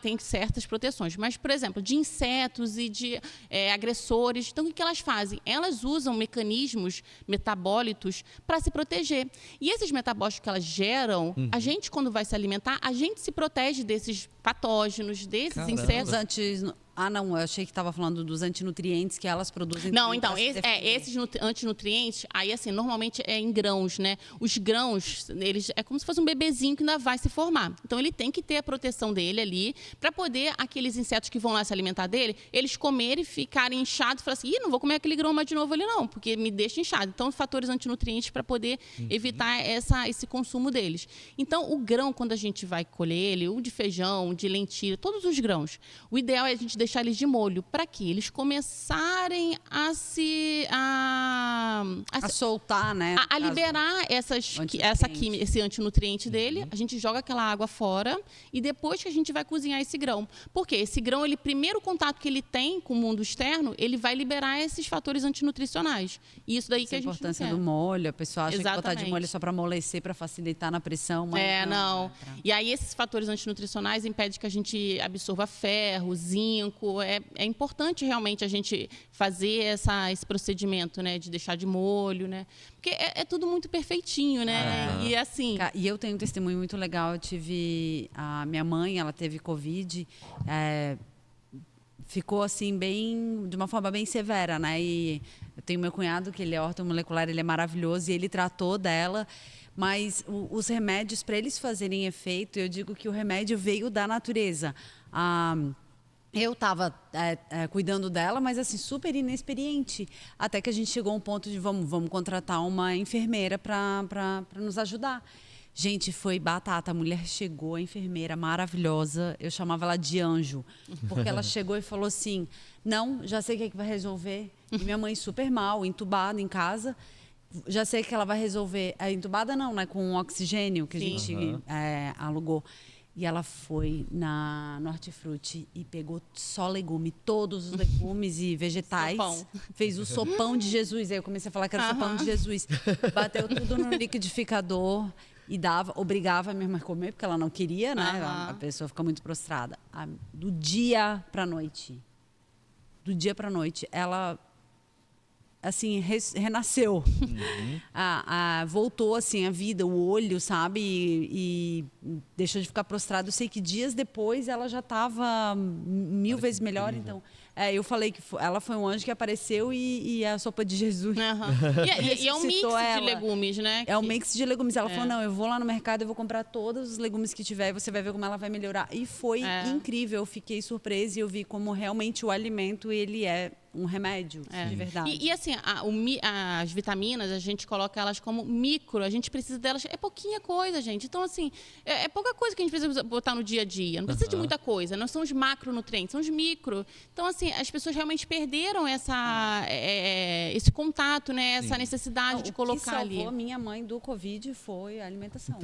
tem certas proteções. Mas, por exemplo, de insetos e de agressores, então o que elas fazem? Elas usam mecanismos metabólitos para se proteger. E esses metabólitos que elas geram, a gente, quando vai se alimentar, a gente se protege desses patógenos, desses insetos. Não, eu achei que estava falando dos antinutrientes que elas produzem. Não, então, esses antinutrientes, aí assim, normalmente é em grãos, né? Os grãos, eles é como se fosse um bebezinho que ainda vai se formar. Então, ele tem que ter a proteção dele ali, para poder aqueles insetos que vão lá se alimentar dele, eles comerem e ficarem inchados, e falar assim, não vou comer aquele grão mais de novo ali não, porque me deixa inchado. Então, fatores antinutrientes para poder evitar esse consumo deles. Então, o grão, quando a gente vai colher ele, o de feijão, de lentilha, todos os grãos, o ideal é a gente deixar eles de molho. Para quê? Eles começarem a soltar, né? A liberar esse antinutriente dele. A gente joga aquela água fora e depois que a gente vai cozinhar esse grão. Porque esse grão, ele primeiro contato que ele tem com o mundo externo, ele vai liberar esses fatores antinutricionais. E isso daí que a gente não quer. A importância do molho, a pessoa acha que botar de molho só para amolecer, para facilitar na pressão. Mas não. E aí esses fatores antinutricionais impedem que a gente absorva ferro, zinco. É importante realmente a gente fazer esse procedimento, né, de deixar de molho, né? Porque é tudo muito perfeitinho, né? E assim... E eu tenho um testemunho muito legal. Eu tive... A minha mãe, ela teve Covid. Ficou assim, de uma forma bem severa, né? E eu tenho meu cunhado, que ele é ortomolecular, ele é maravilhoso, e ele tratou dela. Mas os remédios, para eles fazerem efeito, eu digo que o remédio veio da natureza. Eu estava cuidando dela, mas assim, super inexperiente. Até que a gente chegou a um ponto de vamos contratar uma enfermeira para nos ajudar. Gente, foi batata. A mulher chegou, a enfermeira maravilhosa. Eu chamava ela de anjo. Porque ela chegou e falou assim, não, já sei o que é que vai resolver. E minha mãe super mal, entubada em casa. Já sei que ela vai resolver. Entubada não, né? Com oxigênio que a gente alugou. E ela foi no Hortifruti e pegou só legume, todos os legumes e vegetais. Sopão. Fez o sopão de Jesus. Aí eu comecei a falar que era o sopão de Jesus. Bateu tudo no liquidificador e obrigava a minha irmã a comer, porque ela não queria, né? A pessoa fica muito prostrada. Do dia para noite, ela... assim, renasceu. Voltou, assim, a vida, o olho, sabe? E deixou de ficar prostrado. Eu sei que dias depois ela já estava 1000 vezes melhor. Então, eu falei que ela foi um anjo que apareceu e a sopa de Jesus. E é um mix de legumes, né? É um mix de legumes. Ela falou, não, eu vou lá no mercado, eu vou comprar todos os legumes que tiver e você vai ver como ela vai melhorar. E foi incrível. Eu fiquei surpresa e eu vi como realmente o alimento, ele é um remédio, de verdade. E assim, as vitaminas, a gente coloca elas como micro, a gente precisa delas, é pouquinha coisa, gente. Então, assim, é pouca coisa que a gente precisa botar no dia a dia. Não precisa de muita coisa, não são os macronutrientes, são os micro. Então, assim, as pessoas realmente perderam esse contato, né? Essa necessidade de colocar ali. O que salvou minha mãe do Covid foi a alimentação.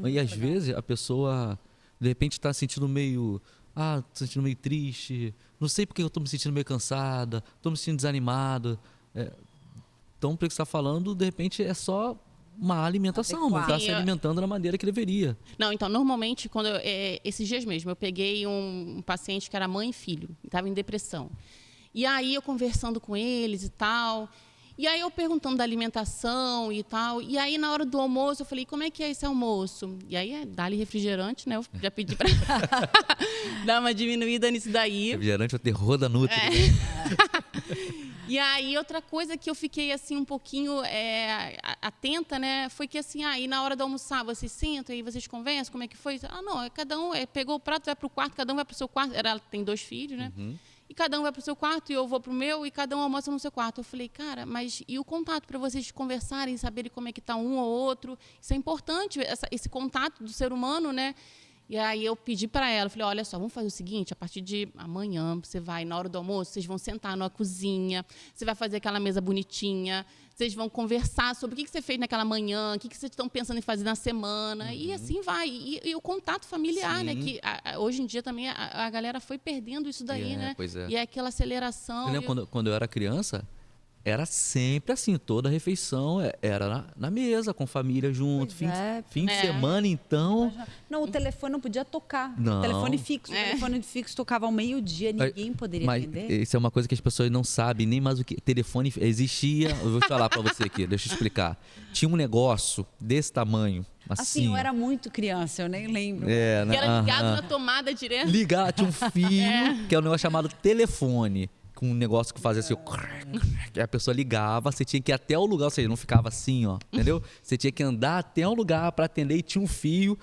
E às vezes a pessoa, de repente, está sentindo meio... tô sentindo meio triste, não sei porque eu estou me sentindo meio cansada, estou me sentindo desanimado. Então, pelo que você está falando, de repente é só uma alimentação, não está se alimentando da maneira que deveria. Não, então, normalmente, esses dias mesmo, eu peguei um paciente que era mãe e filho, estava em depressão. E aí eu conversando com eles e tal... E aí eu perguntando da alimentação e tal. E aí na hora do almoço eu falei, como é que é esse almoço? E aí dá-lhe refrigerante, né? Eu já pedi para dar uma diminuída nisso daí. Refrigerante é o terror da Nutri. E aí outra coisa que eu fiquei assim um pouquinho atenta, né? Foi que assim, aí na hora do almoçar vocês sentam e vocês conversam, como é que foi? Não, cada um pegou o prato, vai para o quarto, cada um vai para o seu quarto. Ela tem 2 filhos, né? E cada um vai para o seu quarto e eu vou para o meu e cada um almoça no seu quarto. Eu falei, cara, mas e o contato para vocês conversarem, saberem como é que está um ou outro? Isso é importante, esse contato do ser humano, né? E aí eu pedi para ela, falei, olha só, vamos fazer o seguinte, a partir de amanhã, você vai, na hora do almoço, vocês vão sentar na cozinha, você vai fazer aquela mesa bonitinha, vocês vão conversar sobre o que você fez naquela manhã, o que vocês estão pensando em fazer na semana, e assim vai. E o contato familiar, né? Que hoje em dia também a galera foi perdendo isso daí, né? Pois é. E é aquela aceleração. Eu lembro quando eu era criança, era sempre assim, toda a refeição era na mesa, com família junto. Fim de semana, então... Não, o telefone não podia tocar. Não. O telefone fixo. O telefone fixo tocava ao meio-dia, ninguém poderia atender. Mas isso é uma coisa que as pessoas não sabem, nem mais o que... Telefone existia... Eu vou falar para você aqui, deixa eu explicar. Tinha um negócio desse tamanho, assim... eu era muito criança, eu nem lembro. Que era ligado na tomada direto. Ligar, tinha um fio, que é um negócio chamado telefone. Com um negócio que fazia assim, que a pessoa ligava, você tinha que ir até o lugar, ou seja, não ficava assim, ó, entendeu? Você tinha que andar até um lugar para atender e tinha um fio.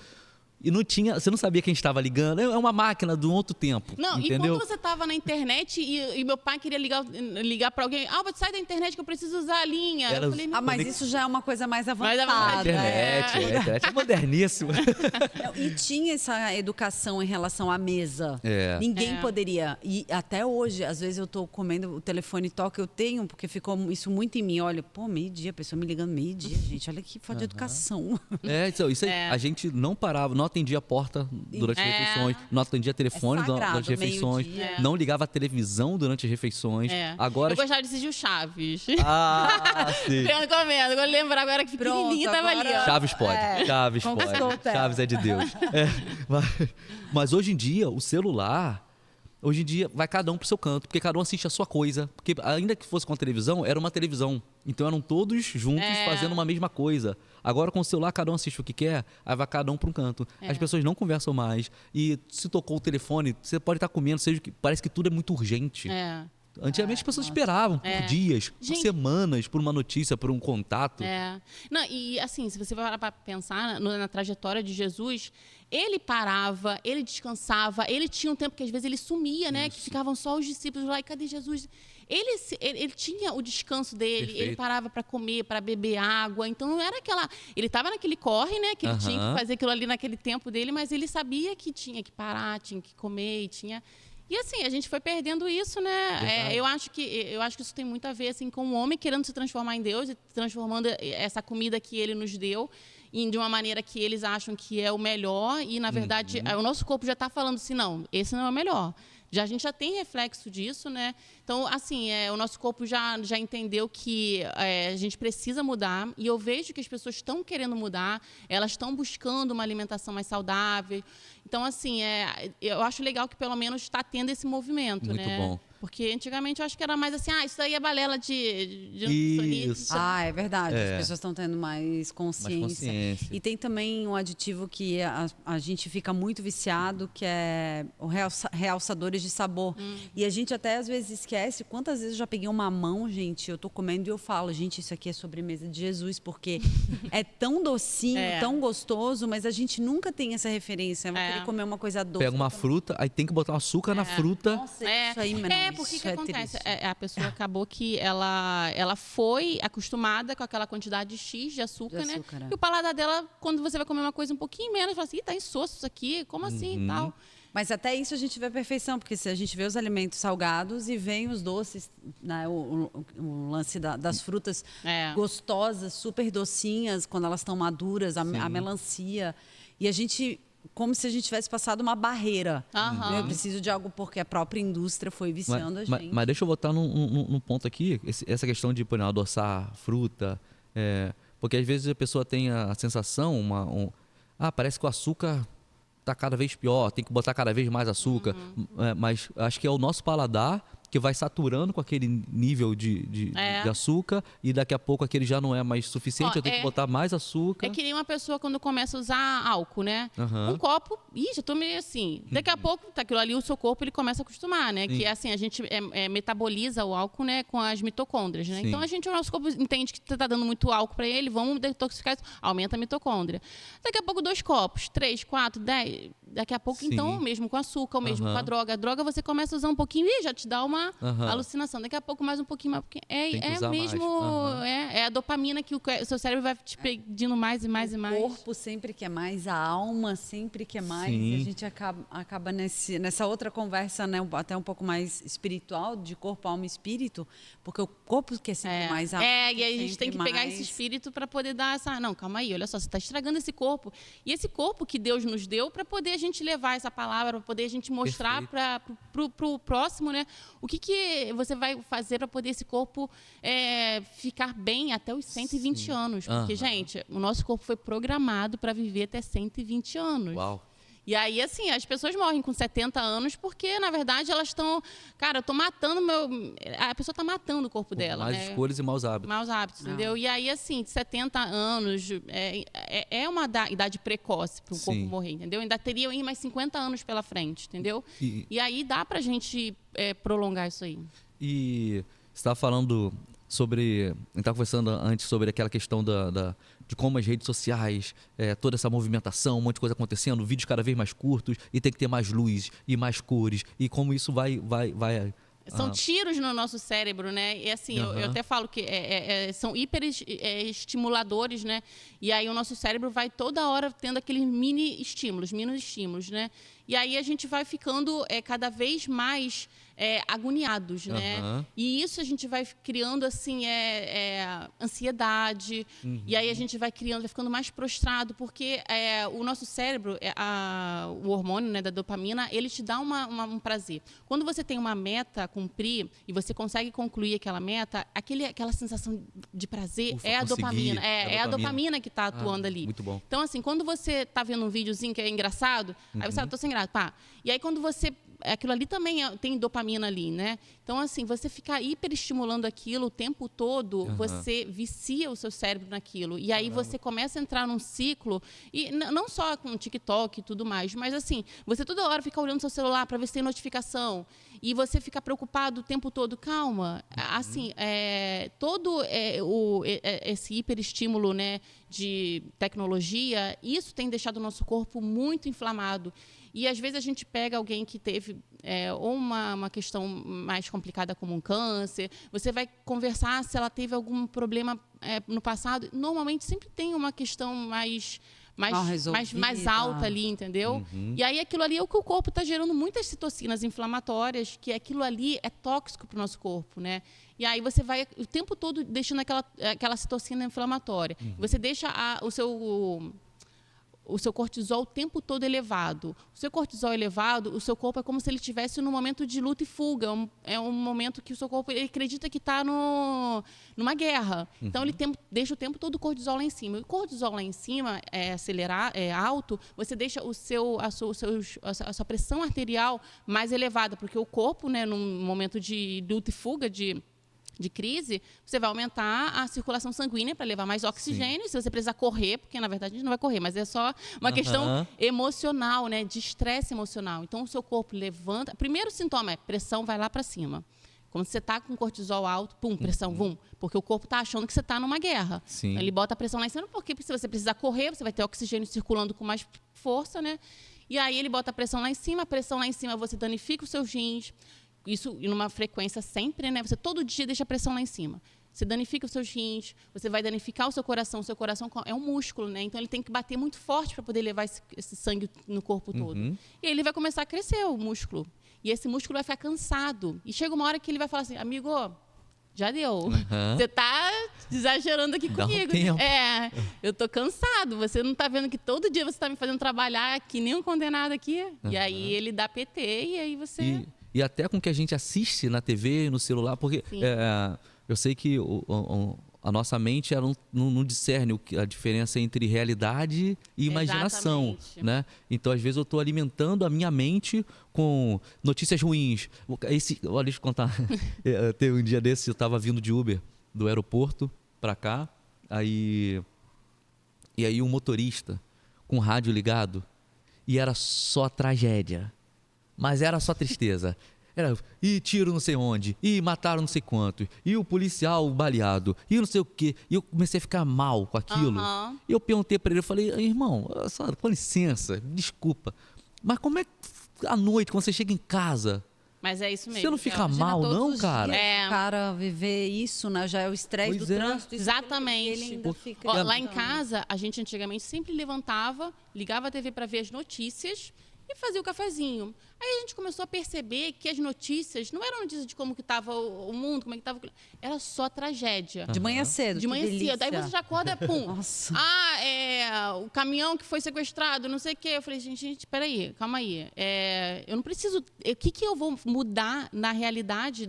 E não tinha, você não sabia quem estava ligando. É uma máquina de um outro tempo. Não, entendeu? e quando você tava na internet e meu pai queria ligar para alguém, Albert, sai da internet que eu preciso usar a linha. Era- Eu falei, Mas isso já é uma coisa mais Mais avançada. avançada. A internet é moderníssima. E tinha essa educação em relação à mesa. É. Ninguém É. poderia. E até hoje, às vezes eu tô comendo, o telefone toca, eu tenho, porque ficou isso muito em mim. Olha, pô, meio-dia, a pessoa me ligando meio-dia, gente. Olha que falta de educação. Isso aí, É. a gente não parava, não atendia a porta durante as É. refeições, não atendia telefone É sagrado, durante as refeições, meio-dia. não ligava a televisão durante as refeições. É. Agora. Eu gostava de assistir o Chaves. Ah, sim. Vendo comendo. Agora lembrar agora que pequenininho Pronto, tava ali, agora- ó. Chaves pode. É, Chaves conquistou pode. o Theo. Chaves é de Deus. É, mas hoje em dia, o celular. Hoje em dia, vai cada um pro seu canto, porque cada um assiste a sua coisa. Porque ainda que fosse com a televisão, era uma televisão. Então eram todos juntos É. fazendo uma mesma coisa. Agora com o celular, cada um assiste o que quer, aí vai cada um para um canto. As pessoas não conversam mais. E se tocou o telefone, você pode estar comendo, seja o que. Parece que tudo é muito urgente. É. Antigamente as pessoas esperavam por dias, por Gente. semanas, por uma notícia, por um contato. É. Não, e assim, se você parar para pensar na trajetória de Jesus, ele parava, ele descansava, ele tinha um tempo que às vezes ele sumia, né? Que ficavam só os discípulos lá, e cadê Jesus? Ele tinha o descanso dele, ele Perfeito. parava para comer, para beber água. Então não era aquela. Ele estava naquele corre, né? Que ele tinha Aham. que fazer aquilo ali naquele tempo dele, mas ele sabia que tinha que parar, tinha que comer, tinha. E assim, a gente foi perdendo isso, né? Verdade. Eu acho que isso tem muito a ver assim, com o homem querendo se transformar em Deus e transformando essa comida que ele nos deu de uma maneira que eles acham que é o melhor e, na verdade, o nosso corpo já está falando assim, não, esse não é o melhor. A gente já tem reflexo disso, né? Então, assim, o nosso corpo já entendeu que a gente precisa mudar. E eu vejo que as pessoas estão querendo mudar, elas estão buscando uma alimentação mais saudável. Então, assim, eu acho legal que pelo menos está tendo esse movimento, Muito né? bom. Porque antigamente eu acho que era mais assim, isso aí é balela de Isso. Ah, é verdade. É. As pessoas estão tendo mais consciência. Mais consciência. E tem também um aditivo que a gente fica muito viciado, que é o realçadores de sabor. E a gente até às vezes esquece. Quantas vezes eu já peguei uma mão, gente, eu tô comendo e eu falo, gente, isso aqui é sobremesa de Jesus, porque é tão docinho, tão gostoso, mas a gente nunca tem essa referência. Eu vou querer comer uma coisa doce. Pega uma fruta, aí tem que botar um açúcar na fruta. Nossa, isso aí, mano. Porque isso que é acontece? triste. A pessoa acabou que ela foi acostumada com aquela quantidade X de açúcar, De açúcar, né? é. E o paladar dela, quando você vai comer uma coisa um pouquinho menos, fala assim, tá insosso isso aqui, como assim e tal? Mas até isso a gente vê a perfeição, porque se a gente vê os alimentos salgados e vem os doces, né, o lance das frutas gostosas, super docinhas, quando elas estão maduras, a melancia. E a gente, como se a gente tivesse passado uma barreira. Aham. Eu preciso de algo porque a própria indústria foi viciando a gente. Mas deixa eu voltar num ponto aqui, essa questão de, por exemplo, adoçar fruta, porque às vezes a pessoa tem a sensação, parece que o açúcar está cada vez pior, tem que botar cada vez mais açúcar, mas acho que é o nosso paladar que vai saturando com aquele nível de açúcar e daqui a pouco aquele já não é mais suficiente, eu tenho que botar mais açúcar. É que nem uma pessoa quando começa a usar álcool, né? Aham. Um copo, já tô meio assim. Daqui a pouco, tá aquilo ali, o seu corpo ele começa a acostumar, né? Que assim, a gente metaboliza o álcool, né, com as mitocôndrias, né? Sim. Então o nosso corpo entende que tá dando muito álcool para ele, vamos detoxificar isso, aumenta a mitocôndria. Daqui a pouco 2 copos, 3, 4, 10, daqui a pouco Sim. então, o mesmo com açúcar, o mesmo com a droga. A droga você começa a usar um pouquinho e já te dá uma alucinação. Daqui a pouco mais um pouquinho mais, porque Tem que usar mesmo, mais. é a dopamina que o seu cérebro vai te pedindo mais e mais e mais. O corpo sempre quer mais, a alma sempre quer mais. Sim. E a gente acaba nessa outra conversa, né, até um pouco mais espiritual, de corpo, alma e espírito, porque o corpo quer sempre mais, a alma e aí a gente sempre tem que pegar mais. esse espírito para poder dar essa. Não, calma aí, olha só, você está estragando esse corpo. E esse corpo que Deus nos deu para poder a gente levar essa palavra, para poder a gente mostrar para o próximo, né? O que você vai fazer para poder esse corpo ficar bem até os 120 anos. Porque, gente, o nosso corpo foi programado para viver até 120 anos. Uau. E aí, assim, as pessoas morrem com 70 anos porque, na verdade, elas estão... Cara, eu tô matando a pessoa está matando o corpo dela, Mais né? escolhas e maus hábitos. Maus hábitos, entendeu? E aí, assim, 70 anos é uma idade precoce para o corpo Sim. morrer, entendeu? Ainda teria aí mais 50 anos pela frente, entendeu? E aí dá pra gente prolongar isso aí. você estava falando sobre... A gente estava conversando antes sobre aquela questão de como as redes sociais, toda essa movimentação, um monte de coisa acontecendo, vídeos cada vez mais curtos e tem que ter mais luz e mais cores e como isso vai São tiros no nosso cérebro, né? E assim, eu até falo que são hiperestimuladores, né? E aí o nosso cérebro vai toda hora tendo aqueles mini estímulos, né? E aí a gente vai ficando cada vez mais agoniados, né? E isso a gente vai criando, assim, ansiedade. E aí a gente vai ficando mais prostrado, porque o nosso cérebro, o hormônio, né, da dopamina, ele te dá um prazer. Quando você tem uma meta a cumprir e você consegue concluir aquela meta, aquela sensação de prazer é a dopamina. É a dopamina que está atuando ali. Muito bom. Então, assim, quando você está vendo um videozinho que é engraçado, aí você fala, tô sem graça, pá. E aí, quando você... Aquilo ali também tem dopamina ali, né? Então, assim, você ficar hiperestimulando aquilo o tempo todo, você vicia o seu cérebro naquilo. E aí você começa a entrar num ciclo, e não só com TikTok e tudo mais, mas assim, você toda hora fica olhando seu celular para ver se tem notificação. E você fica preocupado o tempo todo. Calma. Assim, todo esse hiperestímulo, né, de tecnologia, isso tem deixado o nosso corpo muito inflamado. E, às vezes, a gente pega alguém que teve ou uma questão mais complicada como um câncer, você vai conversar se ela teve algum problema no passado. Normalmente, sempre tem uma questão mais alta ali, entendeu? E aí, aquilo ali é o que o corpo está gerando muitas citocinas inflamatórias, que aquilo ali é tóxico para o nosso corpo, né? E aí você vai o tempo todo deixando aquela citocina inflamatória. Você deixa o seu cortisol o tempo todo elevado. O seu cortisol elevado, o seu corpo é como se ele estivesse num momento de luta e fuga. É um momento que o seu corpo ele acredita que está numa guerra. Então, ele deixa o tempo todo o cortisol lá em cima. O cortisol lá em cima, alto, você deixa a sua pressão arterial mais elevada, porque o corpo, né, num momento de luta e fuga, de crise, você vai aumentar a circulação sanguínea para levar mais oxigênio. Se você precisar correr, porque na verdade a gente não vai correr, mas é só uma questão emocional, né, de estresse emocional. Então o seu corpo levanta. Primeiro sintoma é pressão vai lá para cima. Quando você está com cortisol alto, pum, pressão, vum, porque o corpo está achando que você está numa guerra. Sim. Ele bota a pressão lá em cima, porque se você precisar correr, você vai ter oxigênio circulando com mais força, né? E aí ele bota a pressão lá em cima, você danifica os seus rins. Isso em uma frequência sempre, né? Você todo dia deixa a pressão lá em cima. Você danifica os seus rins, você vai danificar o seu coração. O seu coração é um músculo, né? Então ele tem que bater muito forte para poder levar esse sangue no corpo todo. E aí ele vai começar a crescer o músculo. E esse músculo vai ficar cansado. E chega uma hora que ele vai falar assim, amigo, já deu. Você está exagerando aqui comigo. Eu estou cansado. Você não está vendo que todo dia você está me fazendo trabalhar que nem um condenado aqui? E aí ele dá PT e aí você... E até com o que a gente assiste na TV, no celular, porque eu sei que a nossa mente não discerne a diferença entre realidade e imaginação, né? Então, às vezes, eu estou alimentando a minha mente com notícias ruins. Olha, deixa eu contar. Teve um dia desse, eu estava vindo de Uber do aeroporto para cá, e aí um motorista com o rádio ligado, e era só tragédia. Mas era só tristeza. Era, tiro não sei onde, mataram não sei quanto, e o policial baleado, e não sei o quê. E eu comecei a ficar mal com aquilo. E eu perguntei para ele, eu falei, irmão, com licença, desculpa, mas como é que à noite, quando você chega em casa... Mas é isso mesmo. Você não fica mal, não, cara? O cara viver isso, né? Já é o estresse do trânsito. Exatamente. Ele ainda fica... Lá em casa, a gente antigamente sempre levantava, ligava a TV para ver as notícias e fazia o cafezinho. Aí a gente começou a perceber que as notícias não eram notícias de como que estava o mundo, como é que estava... Era só tragédia. De manhã cedo, De manhã cedo. Aí você já acorda, pum. Nossa. O caminhão que foi sequestrado, não sei o quê. Eu falei, gente, peraí, calma aí. Eu não preciso... O que eu vou mudar na realidade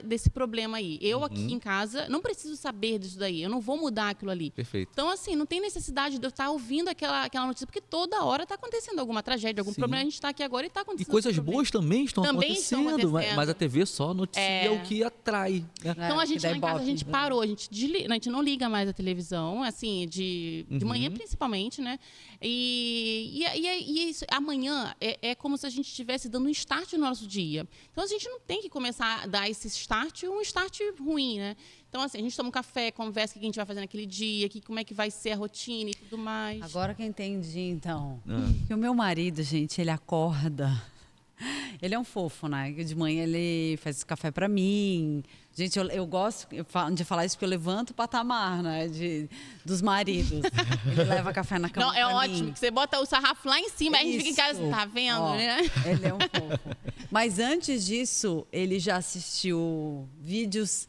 desse problema aí? Eu aqui em casa não preciso saber disso daí. Eu não vou mudar aquilo ali. Perfeito. Então, assim, não tem necessidade de eu estar ouvindo aquela notícia, porque toda hora está acontecendo alguma tragédia, algum problema. A gente está aqui agora e está acontecendo. Coisas boas também estão acontecendo, mas a TV só noticia o que atrai. Né? Então a gente lá em casa, a gente parou, a gente não liga mais a televisão, assim, de manhã principalmente, né? E isso, amanhã é como se a gente estivesse dando um start no nosso dia. Então a gente não tem que começar a dar esse start, um start ruim, né? Então, assim, a gente toma um café, conversa o que a gente vai fazer naquele dia, como é que vai ser a rotina e tudo mais. Agora que eu entendi, então. Que o meu marido, gente, ele acorda. Ele é um fofo, né? De manhã ele faz café pra mim. Gente, eu gosto de falar isso porque eu levanto o patamar, né? Dos maridos. Ele leva café na cama. Não, é pra ótimo, mim. que você bota o sarrafo lá em cima, aí a gente fica em casa, Isso. tá vendo, Ó, né? Ele é um fofo. Mas antes disso, ele já assistiu vídeos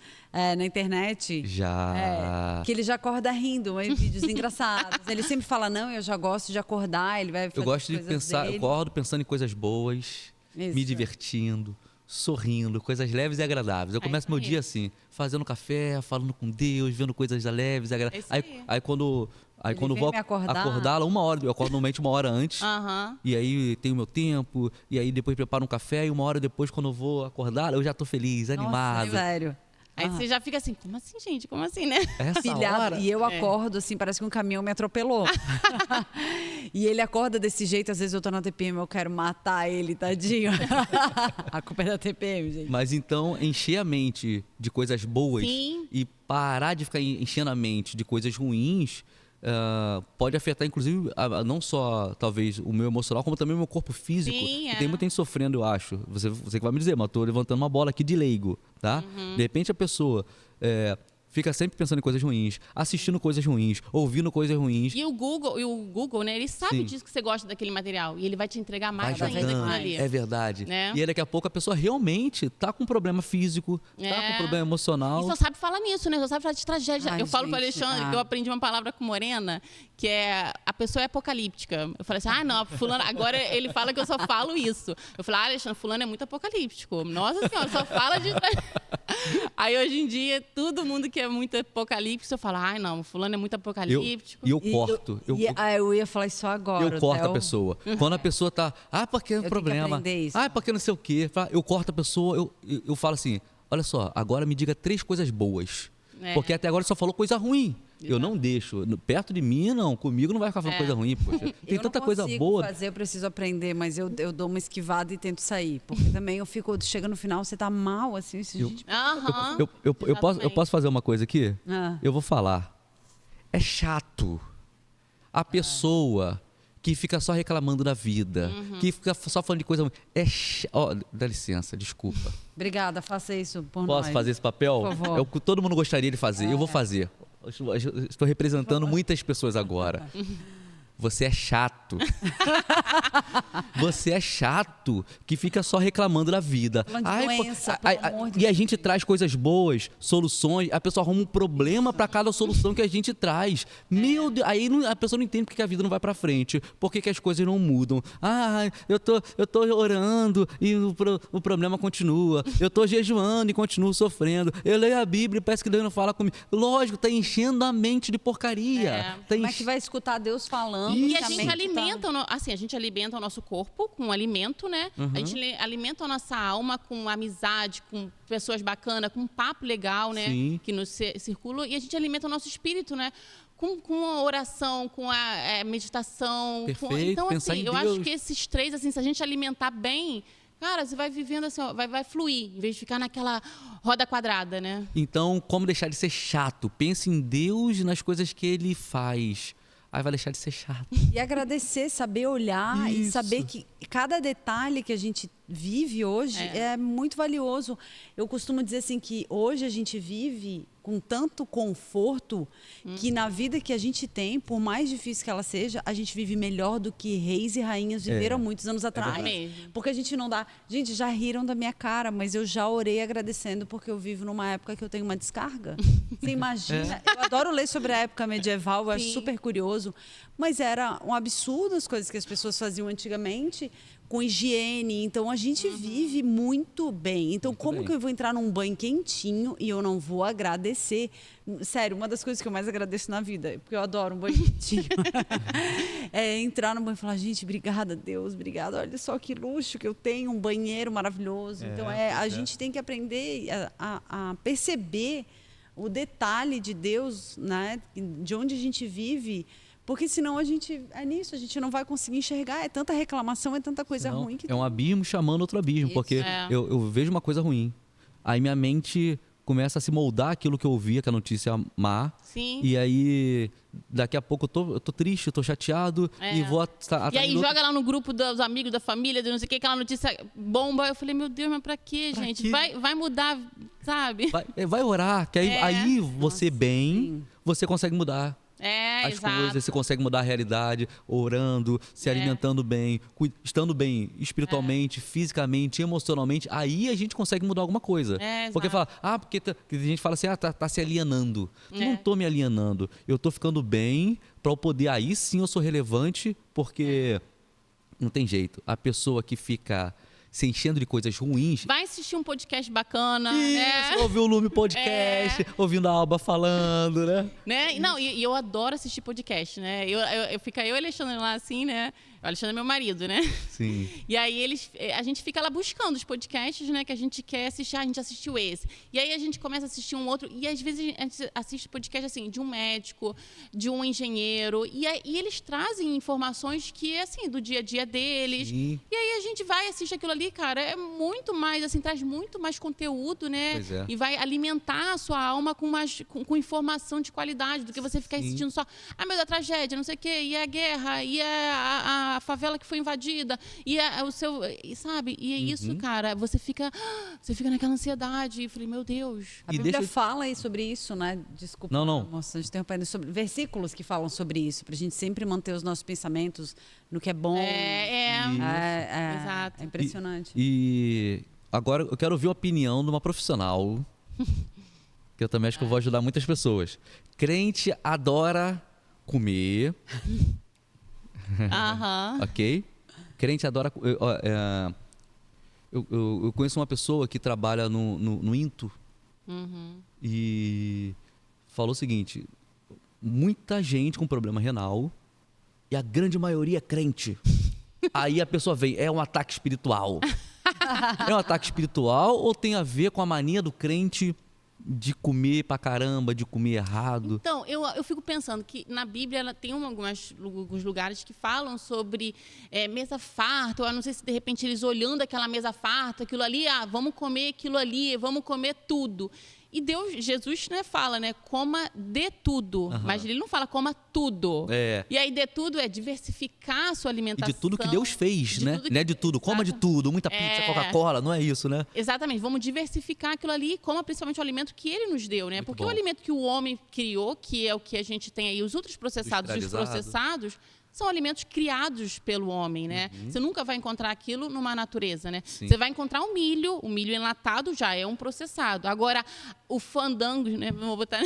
na internet. Já. Que ele já acorda rindo, vídeos engraçados. Ele sempre fala, não, eu já gosto de acordar, ele vai fazer Eu gosto de coisas pensar, eu dele. acordo pensando em coisas boas, Isso. me divertindo, sorrindo, coisas leves e agradáveis. Eu começo isso meu aí. dia assim, fazendo café, falando com Deus, vendo coisas leves e É agradáveis. isso aí. Aí quando Ele eu vem vou me acordar. acordá-la, 1 hora, eu acordo normalmente 1 hora antes. Aham. E aí tenho meu tempo, e aí depois preparo um café, e 1 hora depois, quando eu vou acordar, eu já tô feliz, animado. Nossa, sério. Aí você já fica assim, como assim, gente? Como assim, né? Essa Pilhado. hora. E eu acordo assim, parece que um caminhão me atropelou. E ele acorda desse jeito, às vezes eu tô na TPM, eu quero matar ele, tadinho. A culpa é da TPM, gente. Mas então, encher a mente de coisas boas Sim. e parar de ficar enchendo a mente de coisas ruins pode afetar, inclusive, não só, talvez, o meu emocional, como também o meu corpo físico. Sim, E tem muita gente sofrendo, eu acho. Você que vai me dizer, mas eu tô levantando uma bola aqui de leigo, tá? De repente a pessoa fica sempre pensando em coisas ruins, assistindo coisas ruins, ouvindo coisas ruins. E o Google, né? Ele sabe Sim. disso que você gosta daquele material. E ele vai te entregar mais Vai ainda jogando, aquilo ali. é verdade. Né? E aí daqui a pouco a pessoa realmente tá com um problema físico, tá com um problema emocional. E só sabe falar nisso, né? Só sabe falar de tragédia. Ai, Eu falo com o gente, Alexandre que eu aprendi uma palavra com Morena, que é a pessoa é apocalíptica. Eu falei assim, não, fulano, agora ele fala que eu só falo isso. Eu falei, Alexandre, fulano é muito apocalíptico. Nossa senhora, só fala de... Aí hoje em dia, todo mundo que é muito apocalíptico, eu falo, não, fulano é muito apocalíptico. E eu corto. Eu ia falar isso agora. Eu corto a Theo. pessoa. Quando a pessoa tá, porque é um tenho que problema. aprender isso. Porque não sei o quê. Eu corto a pessoa, eu falo assim, olha só, agora me diga 3 coisas boas. É. Porque até agora só falou coisa ruim. Eu não deixo. Perto de mim, não. Comigo não vai ficar falando coisa ruim, poxa. Tem Eu tanta não coisa consigo boa. fazer, eu preciso aprender, mas eu dou uma esquivada e tento sair. Porque também eu fico, chega no final, você tá mal, assim, gente. Aham. Eu Exatamente. posso fazer uma coisa aqui? Ah. Eu vou falar. É chato. A pessoa que fica só reclamando da vida, que fica só falando de coisa ruim. Dá licença, desculpa. Obrigada, faça isso por nós. Posso fazer esse papel? Por favor. É o que todo mundo gostaria de fazer. Eu vou fazer. Estou representando muitas pessoas agora. Você é chato. Você é chato que fica só reclamando da vida. Falando de Ai, doença, pelo amor de e a gente traz coisas boas, soluções. A pessoa arruma um problema para cada solução que a gente traz. Meu Deus, aí a pessoa não entende porque a vida não vai para frente, por que as coisas não mudam. Eu tô orando e o problema continua. Eu tô jejuando e continuo sofrendo. Eu leio a Bíblia e parece que Deus não fala comigo. Lógico, tá enchendo a mente de porcaria. Tá Como é que vai escutar Deus falando? E se a gente mente alimenta, a gente alimenta o nosso corpo com alimento, né? A gente alimenta a nossa alma com amizade, com pessoas bacanas, com um papo legal, né? Sim. Que nos circula. E a gente alimenta o nosso espírito, né? Com a oração, com a meditação. Perfeito, Então, pensar assim, em eu Deus. acho que esses 3, assim, se a gente alimentar bem, cara, você vai vivendo assim, ó, vai fluir, em vez de ficar naquela roda quadrada, né? Então, como deixar de ser chato? Pense em Deus e nas coisas que Ele faz. Aí vai deixar de ser chato. E agradecer, saber olhar e Isso. saber que cada detalhe que a gente vive hoje é muito valioso. Eu costumo dizer assim que hoje a gente vive com tanto conforto que na vida que a gente tem, por mais difícil que ela seja, a gente vive melhor do que reis e rainhas viveram muitos anos atrás. mesmo. Porque a gente não dá... Gente, já riram da minha cara, mas eu já orei agradecendo porque eu vivo numa época que eu tenho uma descarga. Você imagina? Eu adoro ler sobre a época medieval, eu acho Sim. super curioso, mas era um absurdo as coisas que as pessoas faziam antigamente com higiene. Então a gente vive muito bem. Então como bem. que eu vou entrar num banho quentinho e eu não vou agradecer? Sério, uma das coisas que eu mais agradeço na vida, porque eu adoro um banho quentinho, é entrar no banho e falar, gente, obrigada, Deus, obrigada. Olha só que luxo que eu tenho, um banheiro maravilhoso. Então a gente tem que aprender a perceber o detalhe de Deus, né? De onde a gente vive. Porque senão a gente não vai conseguir enxergar. É tanta reclamação, é tanta coisa Não, ruim que é um abismo chamando outro abismo. Isso. Porque É. eu vejo uma coisa ruim. Aí minha mente começa a se moldar aquilo que eu ouvia, que a notícia má. Sim. E aí, daqui a pouco eu tô triste, eu tô chateado e vou E aí joga lá no grupo dos amigos, da família, de não sei o que, aquela notícia bomba. Eu falei, meu Deus, mas pra quê, gente? quê? Vai mudar, sabe? Vai orar, que aí você bem, você consegue mudar as Exato. coisas, você consegue mudar a realidade, orando, se alimentando bem, estando bem espiritualmente, fisicamente, emocionalmente, aí a gente consegue mudar alguma coisa. Porque fala, porque a gente fala assim, tá se alienando. Não tô me alienando, eu tô ficando bem para eu poder, aí sim eu sou relevante, porque não tem jeito, a pessoa que fica se enchendo de coisas ruins. Vai assistir um podcast bacana, Isso, né? ouvir o Lume Podcast, ouvindo a Alba falando, né? Não, e eu adoro assistir podcast, né? Fica eu e o Alexandre lá assim, né? O Alexandre é meu marido, né? Sim. E aí a gente fica lá buscando os podcasts, né? Que a gente quer assistir. A gente assistiu esse. E aí a gente começa a assistir um outro. E às vezes a gente assiste podcast assim, de um médico, de um engenheiro. E eles trazem informações que, assim, do dia a dia deles. Sim. E aí a gente vai assistir aquilo ali, cara. É muito mais, assim, traz muito mais conteúdo, né? Pois é. E vai alimentar a sua alma com informação de qualidade, do que você ficar assistindo só, meu Deus, a tragédia, não sei o quê, e a guerra, e a favela que foi invadida, e o seu, sabe? E é isso, cara, você fica naquela ansiedade, e falei, meu Deus. A Bíblia fala aí sobre isso, né? Desculpa, Não. moça, a gente tem sobre versículos que falam sobre isso, pra gente sempre manter os nossos pensamentos no que é bom. Exato. É impressionante. E agora eu quero ouvir a opinião de uma profissional, que eu também acho que eu vou ajudar muitas pessoas. Crente adora comer. Ok? Crente adora. Eu conheço uma pessoa que trabalha no INTO e falou o seguinte: muita gente com problema renal e a grande maioria é crente. Aí a pessoa vem, é um ataque espiritual. É um ataque espiritual ou tem a ver com a mania do crente de comer pra caramba, de comer errado? Então, eu fico pensando que na Bíblia ela tem alguns lugares que falam sobre mesa farta. Eu não sei se de repente eles olhando aquela mesa farta, aquilo ali, vamos comer aquilo ali, vamos comer tudo. E Jesus, né, fala, né, coma de tudo, mas ele não fala coma tudo. E aí de tudo é diversificar a sua alimentação. E de tudo que Deus fez, né? Não é de tudo, coma de tudo, muita pizza, Coca-Cola, não é isso, né? Exatamente, vamos diversificar aquilo ali e coma principalmente o alimento que ele nos deu, né? Muito Porque bom. o alimento que o homem criou, que é o que a gente tem aí, os ultraprocessados e os processados, são alimentos criados pelo homem, né? Você nunca vai encontrar aquilo numa natureza, né? Sim. Você vai encontrar o milho enlatado já é um processado. Agora, o fandango, né? Vou botar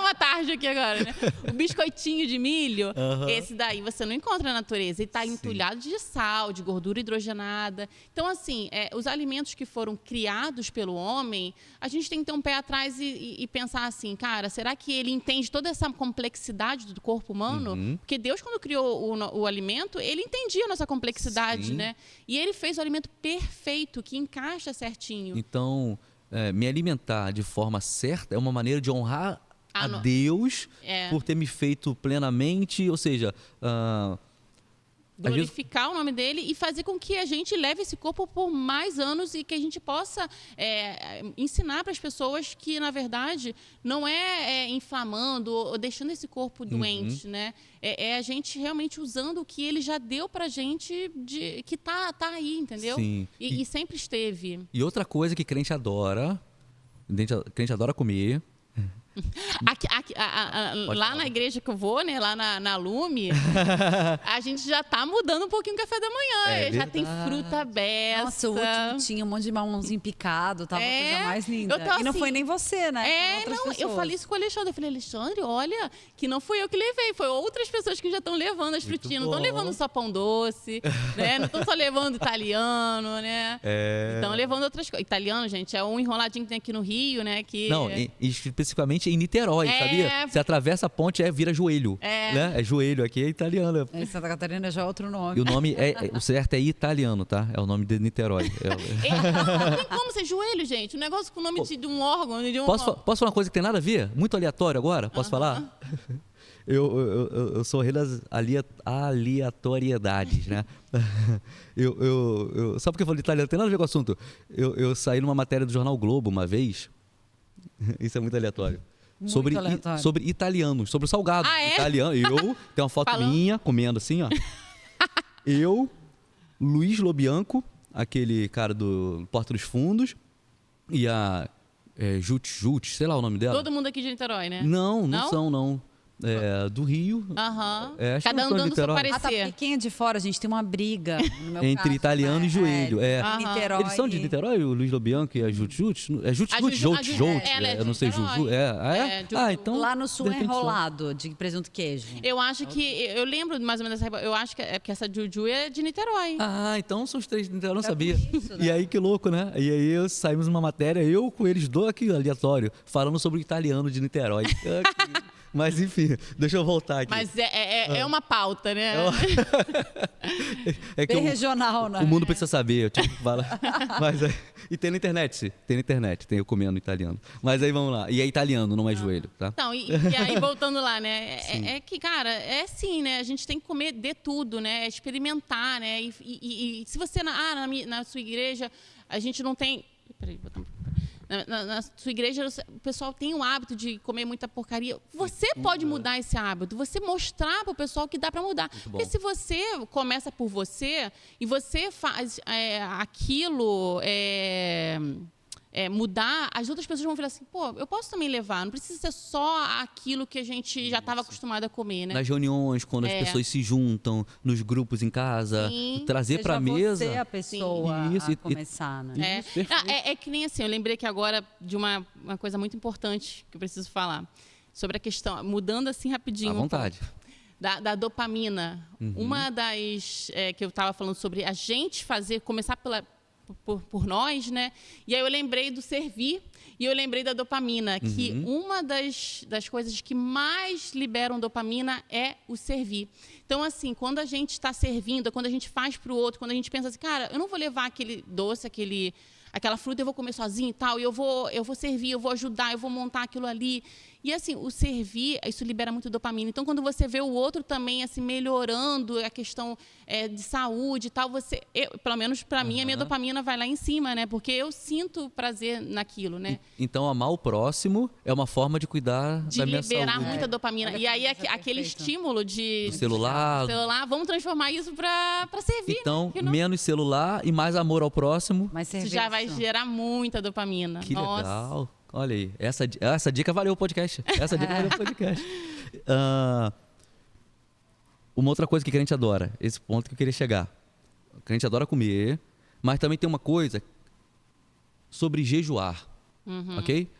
uma tarde aqui agora, né? O biscoitinho de milho, esse daí você não encontra na natureza. Ele está entulhado de sal, de gordura hidrogenada. Então, assim, os alimentos que foram criados pelo homem, a gente tem que ter um pé atrás e pensar assim, cara, será que ele entende toda essa complexidade do corpo humano? Porque Deus, quando criou o alimento, ele entendia a nossa complexidade, né? E ele fez o alimento perfeito, que encaixa certinho. Então, me alimentar de forma certa é uma maneira de honrar a Deus por ter me feito plenamente, ou seja, glorificar o nome dele e fazer com que a gente leve esse corpo por mais anos e que a gente possa ensinar para as pessoas que, na verdade, não é inflamando ou deixando esse corpo doente, né? É a gente realmente usando o que ele já deu para a gente, que tá aí, entendeu? Sim. E sempre esteve. E outra coisa que crente adora comer. Lá na igreja que eu vou, né, lá na Lume, a gente já tá mudando um pouquinho o café da manhã. Já tem fruta beça. Nossa, o último tinha um monte de mamãozinho picado, tava a coisa mais linda. E não foi nem você, né? Eu falei isso com o Alexandre. Eu falei, Alexandre, olha, que não fui eu que levei, foi outras pessoas que já estão levando as frutinhas. Não estão levando só pão doce, né? Não estão só levando italiano, né? Estão levando outras coisas. Italiano, gente, é um enroladinho que tem aqui no Rio, né? Que... Não, especificamente em Niterói, sabia? Você atravessa a ponte, vira joelho. Né? É joelho, aqui é italiano. Em Santa Catarina já é outro nome. E o nome o certo é italiano, tá? É o nome de Niterói. Não tem como ser joelho, gente. Um negócio com o nome de um órgão. Posso falar uma coisa que tem nada a ver? Muito aleatório agora? Posso falar? Eu sou o rei das aleatoriedades, né? Só porque eu falei italiano, não tem nada a ver com o assunto. Eu saí numa matéria do jornal Globo uma vez, Isso é muito aleatório. Muito aleatório. Sobre italianos, sobre o salgado. Ah, é? Italiano. Tem uma foto Falando. minha comendo assim, ó. Eu, Luiz Lobianco, aquele cara do Porta dos Fundos, e a Jut, sei lá o nome dela. Todo mundo aqui de Niterói, né? Não Não? são, não. Do Rio. Aham. Acho que Cada não um são de dando seu Niterói. Ah, tá, porque parecer. quem é de fora, a gente tem uma briga. No meu Entre caso, italiano né? e joelho, Aham. Niterói. Eles são de Niterói, o Luiz Lobianco e a Jut? É Jut, A Juju- ela é de eu não sei, Niterói. Juju. É, Juju. Então. Lá no sul de é repente são. enrolado de presunto e queijo. Eu acho que. Eu lembro mais ou menos dessa. Eu acho que é porque essa Juju é de Niterói. Ah, então são os três de Niterói, eu não sabia. isso, né? E aí, que louco, né? E aí saímos numa matéria, eu com eles dois aqui, aleatório, falando sobre o italiano de Niterói. Mas enfim, deixa eu voltar aqui. Mas é uma pauta, né? É que Bem regional, né? o mundo precisa saber, eu tive que falar. Mas, e tem na internet, tem eu comendo italiano. Mas aí vamos lá. E é italiano, não é joelho, tá? Então, e aí voltando lá, né? É que, cara, é assim, né? A gente tem que comer de tudo, né? Experimentar, né? E se você, na sua igreja, a gente não tem... Peraí, botar na sua igreja, o pessoal tem o hábito de comer muita porcaria. Você pode mudar esse hábito. Você mostrar para o pessoal que dá para mudar. Porque se você começa por você e você faz aquilo mudar, as outras pessoas vão falar assim, pô, eu posso também levar. Não precisa ser só aquilo que a gente já estava acostumado a comer, né? Nas reuniões, quando as pessoas se juntam, nos grupos em casa, Sim. trazer para a mesa. Você a pessoa Isso, a começar, né? Isso, perfeito. É que nem assim, eu lembrei que agora de uma coisa muito importante que eu preciso falar. Sobre a questão, mudando assim rapidinho. À vontade. Da dopamina. Uma das que eu estava falando sobre a gente começar por nós, né? E aí eu lembrei do servir e eu lembrei da dopamina, que uma das coisas que mais liberam dopamina é o servir. Então, assim, quando a gente está servindo, quando a gente faz para o outro, quando a gente pensa assim, cara, eu não vou levar aquele doce, aquela fruta, eu vou comer sozinho e tal, e eu vou servir, eu vou ajudar, eu vou montar aquilo ali. E, assim, o servir, isso libera muito dopamina. Então, quando você vê o outro também, assim, melhorando a questão de saúde e tal, pelo menos para mim, a minha dopamina vai lá em cima, né? Porque eu sinto prazer naquilo, né? Então, amar o próximo é uma forma de cuidar De da minha liberar saúde. muita dopamina. Olha E aí, como isso é aquele perfeito. estímulo de... Do celular. Vamos transformar isso para servir. Então, né? menos celular e mais amor ao próximo. Mas Isso serviço. já vai gerar muita dopamina. Que Nossa. legal. Olha aí, essa dica valeu o podcast. Essa dica valeu o podcast. Uma outra coisa que a crente adora, esse ponto que eu queria chegar. A crente adora comer, mas também tem uma coisa sobre jejuar, ok?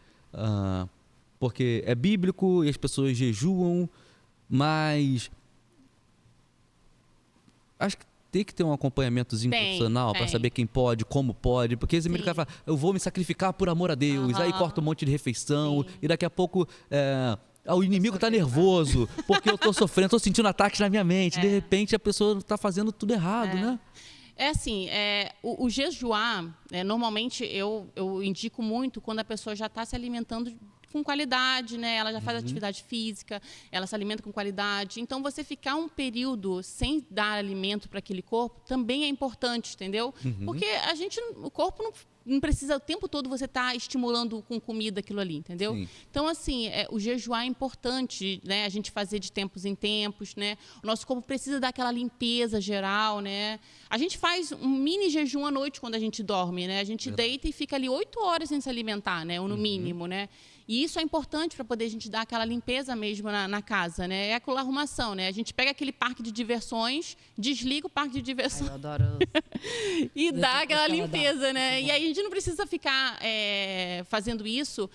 Porque é bíblico e as pessoas jejuam, mas acho que tem que ter um acompanhamentozinho profissional para tem. saber quem pode, como pode, porque esse americano fala, eu vou me sacrificar por amor a Deus, aí corta um monte de refeição, e daqui a pouco o inimigo está nervoso, porque eu estou sofrendo, estou sentindo ataques na minha mente, de repente a pessoa está fazendo tudo errado, né? É assim, o jejuar, normalmente eu indico muito quando a pessoa já está se alimentando com qualidade, né? Ela já faz atividade física, ela se alimenta com qualidade. Então, você ficar um período sem dar alimento para aquele corpo também é importante, entendeu? Porque o corpo não precisa o tempo todo você estar estimulando com comida aquilo ali, entendeu? Sim. Então, assim, o jejuar é importante, né? A gente fazer de tempos em tempos, né? O nosso corpo precisa daquela limpeza geral, né? A gente faz um mini jejum à noite quando a gente dorme, né? A gente deita e fica ali 8 horas sem se alimentar, né? Ou no mínimo, né? E isso é importante para poder a gente dar aquela limpeza mesmo na casa, né? É aquela arrumação, né? A gente pega aquele parque de diversões, desliga o parque de diversões Eu adoro. e dá aquela que ela limpeza, dá. né? E aí a gente não precisa ficar fazendo isso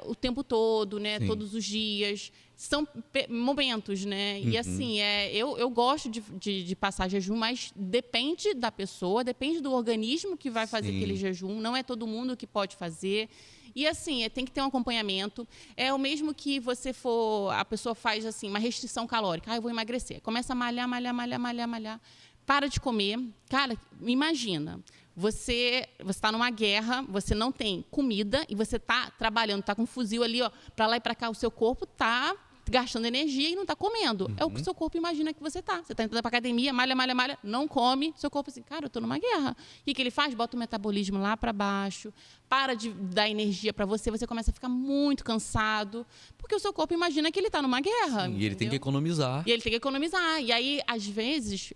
o tempo todo, né? Sim. Todos os dias. São momentos, né? E assim, eu gosto de passar jejum, mas depende da pessoa, depende do organismo que vai fazer Sim. aquele jejum. Não é todo mundo que pode fazer. E assim, tem que ter um acompanhamento. É o mesmo que a pessoa faz assim, uma restrição calórica. Eu vou emagrecer. Começa a malhar. Para de comer. Cara, imagina. Você está numa guerra, você não tem comida e você está trabalhando, está com um fuzil ali, ó, para lá e para cá. O seu corpo está gastando energia e não está comendo. É o que o seu corpo imagina que você está. Você está indo para academia, malha, não come. Seu corpo assim, cara, eu estou numa guerra. O que ele faz? Bota o metabolismo lá para baixo, para de dar energia para você, você começa a ficar muito cansado, porque o seu corpo imagina que ele está numa guerra. Sim, e ele tem que economizar. E ele tem que economizar. E aí, às vezes,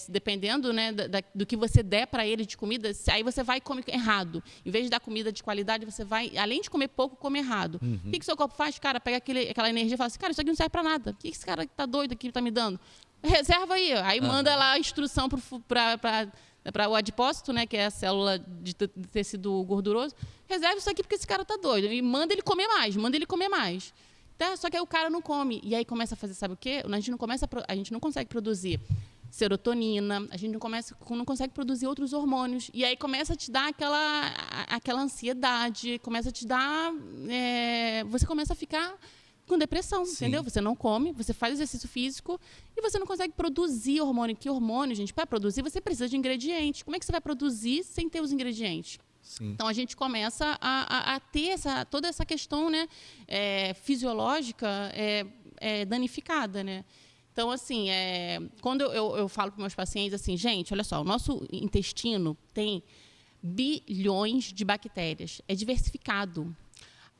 dependendo, né, do que você der para ele de comida, aí você vai e come errado. Em vez de dar comida de qualidade, você vai, além de comer pouco, come errado. O que o seu corpo faz? Cara, pega aquela energia e fala assim, cara, isso aqui não serve para nada. O que esse cara que tá doido aqui tá me dando? Reserva aí. Aí manda lá a instrução para o adipócito, né, que é a célula de tecido gorduroso. Reserva isso aqui porque esse cara tá doido. E manda ele comer mais. Tá? Só que aí o cara não come. E aí começa a fazer, sabe o quê? A gente não consegue produzir serotonina, a gente não consegue produzir outros hormônios. E aí começa a te dar aquela ansiedade, começa a te dar... você começa a ficar com depressão, entendeu? Você não come, você faz exercício físico e você não consegue produzir hormônio. Que hormônio, gente? Para produzir, você precisa de ingredientes. Como é que você vai produzir sem ter os ingredientes? Sim. Então, a gente começa a ter toda essa questão, né, fisiológica danificada, né? Então, assim, quando eu falo para meus pacientes assim, gente, olha só, o nosso intestino tem bilhões de bactérias, é diversificado.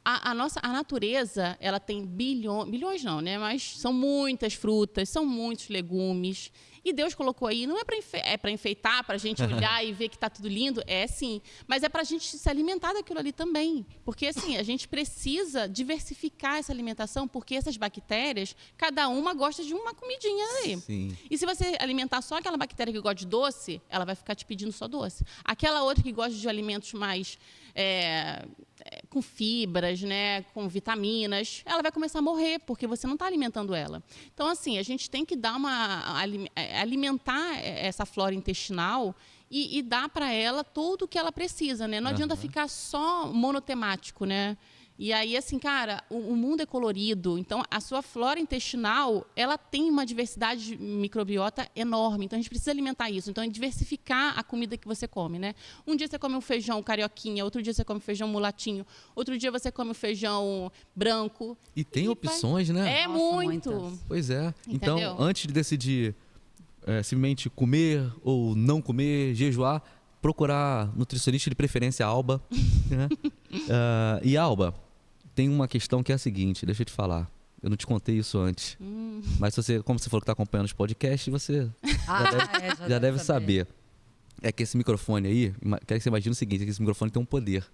A natureza, ela tem bilhões não, né? Mas são muitas frutas, são muitos legumes. E Deus colocou aí, não é para enfeitar, para a gente olhar e ver que está tudo lindo, sim. Mas é para a gente se alimentar daquilo ali também. Porque, assim, a gente precisa diversificar essa alimentação, porque essas bactérias, cada uma gosta de uma comidinha ali. Sim. E se você alimentar só aquela bactéria que gosta de doce, ela vai ficar te pedindo só doce. Aquela outra que gosta de alimentos mais... com fibras, né, com vitaminas, ela vai começar a morrer, porque você não está alimentando ela. Então, assim, a gente tem que dar alimentar essa flora intestinal e dar para ela tudo o que ela precisa, né? Não adianta ficar só monotemático, né? E aí, assim, cara, o mundo é colorido, então a sua flora intestinal, ela tem uma diversidade de microbiota enorme, então a gente precisa alimentar isso, então é diversificar a comida que você come, né? Um dia você come um feijão carioquinha, outro dia você come feijão mulatinho, outro dia você come um feijão branco. E tem opções, né? Nossa, Muito. muitas. Pois é. Entendeu? Então, antes de decidir simplesmente comer ou não comer, jejuar, procurar nutricionista de preferência Alba. Né? E Alba, tem uma questão que é a seguinte, deixa eu te falar. Eu não te contei isso antes. Mas como você falou que está acompanhando os podcasts, você já deve saber. É que esse microfone aí, quero que você imagine o seguinte, é que esse microfone tem um poder.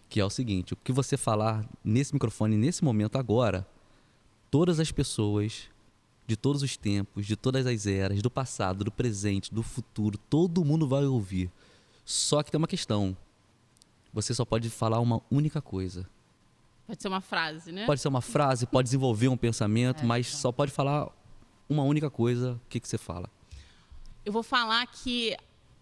Que é o seguinte, o que você falar nesse microfone, nesse momento agora, todas as pessoas de todos os tempos, de todas as eras, do passado, do presente, do futuro, todo mundo vai ouvir. Só que tem uma questão. Você só pode falar uma única coisa. Pode ser uma frase, né? Pode ser uma frase, pode desenvolver um pensamento, mas só pode falar uma única coisa. O que você fala? Eu vou falar que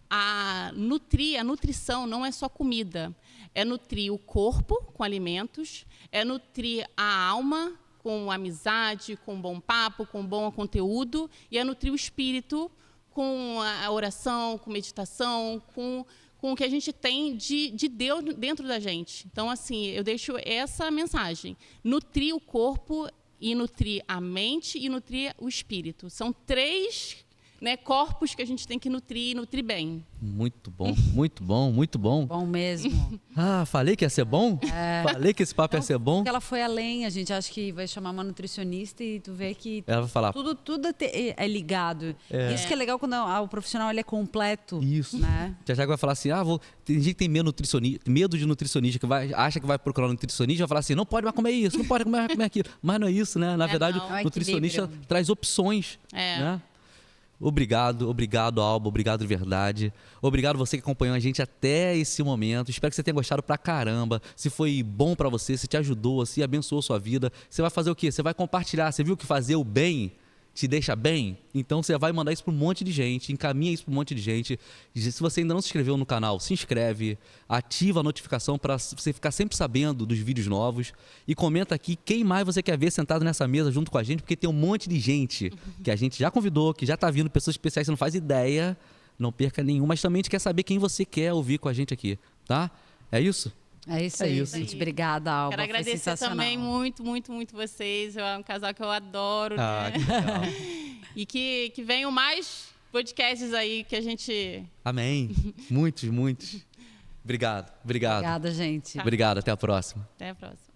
a nutrição não é só comida. É nutrir o corpo com alimentos, é nutrir a alma com amizade, com bom papo, com bom conteúdo, e é nutrir o espírito com a oração, com meditação, com o que a gente tem de Deus dentro da gente. Então, assim, eu deixo essa mensagem. Nutrir o corpo e nutrir a mente e nutrir o espírito. São 3, né, corpos que a gente tem que nutrir e nutrir bem. Muito bom, muito bom, muito bom. Bom mesmo. Falei que ia ser bom? Falei que esse papo ia ser bom? Porque ela foi além, a gente acha que vai chamar uma nutricionista e tu vê que Ela vai falar, tudo é ligado. Isso que é legal quando o profissional ele é completo. Isso. Né? Já vai falar assim, tem gente que tem medo de nutricionista, que acha que vai procurar um nutricionista e vai falar assim, não pode mais comer isso, não pode mais comer aquilo. Mas não é isso, né? Na verdade, não. o nutricionista traz opções, né? Obrigado, Alba, obrigado de verdade. Obrigado você que acompanhou a gente até esse momento. Espero que você tenha gostado pra caramba. Se foi bom pra você, se te ajudou, se abençoou sua vida, você vai fazer o quê? Você vai compartilhar. Você viu que fazer o bem te deixa bem? Então você vai mandar isso para um monte de gente, encaminha isso para um monte de gente. Se você ainda não se inscreveu no canal, se inscreve, ativa a notificação para você ficar sempre sabendo dos vídeos novos e comenta aqui quem mais você quer ver sentado nessa mesa junto com a gente, porque tem um monte de gente que a gente já convidou, que já está vindo, pessoas especiais, você não faz ideia, não perca nenhum, mas também a gente quer saber quem você quer ouvir com a gente aqui, tá? É isso? É isso É aí, isso. gente. Obrigada, Alba. Quero Foi agradecer sensacional. também muito, muito, muito vocês. É um casal que eu adoro, Ah, né? que legal. E que venham mais podcasts aí que a gente... Amém. Muitos, muitos. Obrigado. Obrigada, gente. Obrigado, até a próxima. Até a próxima.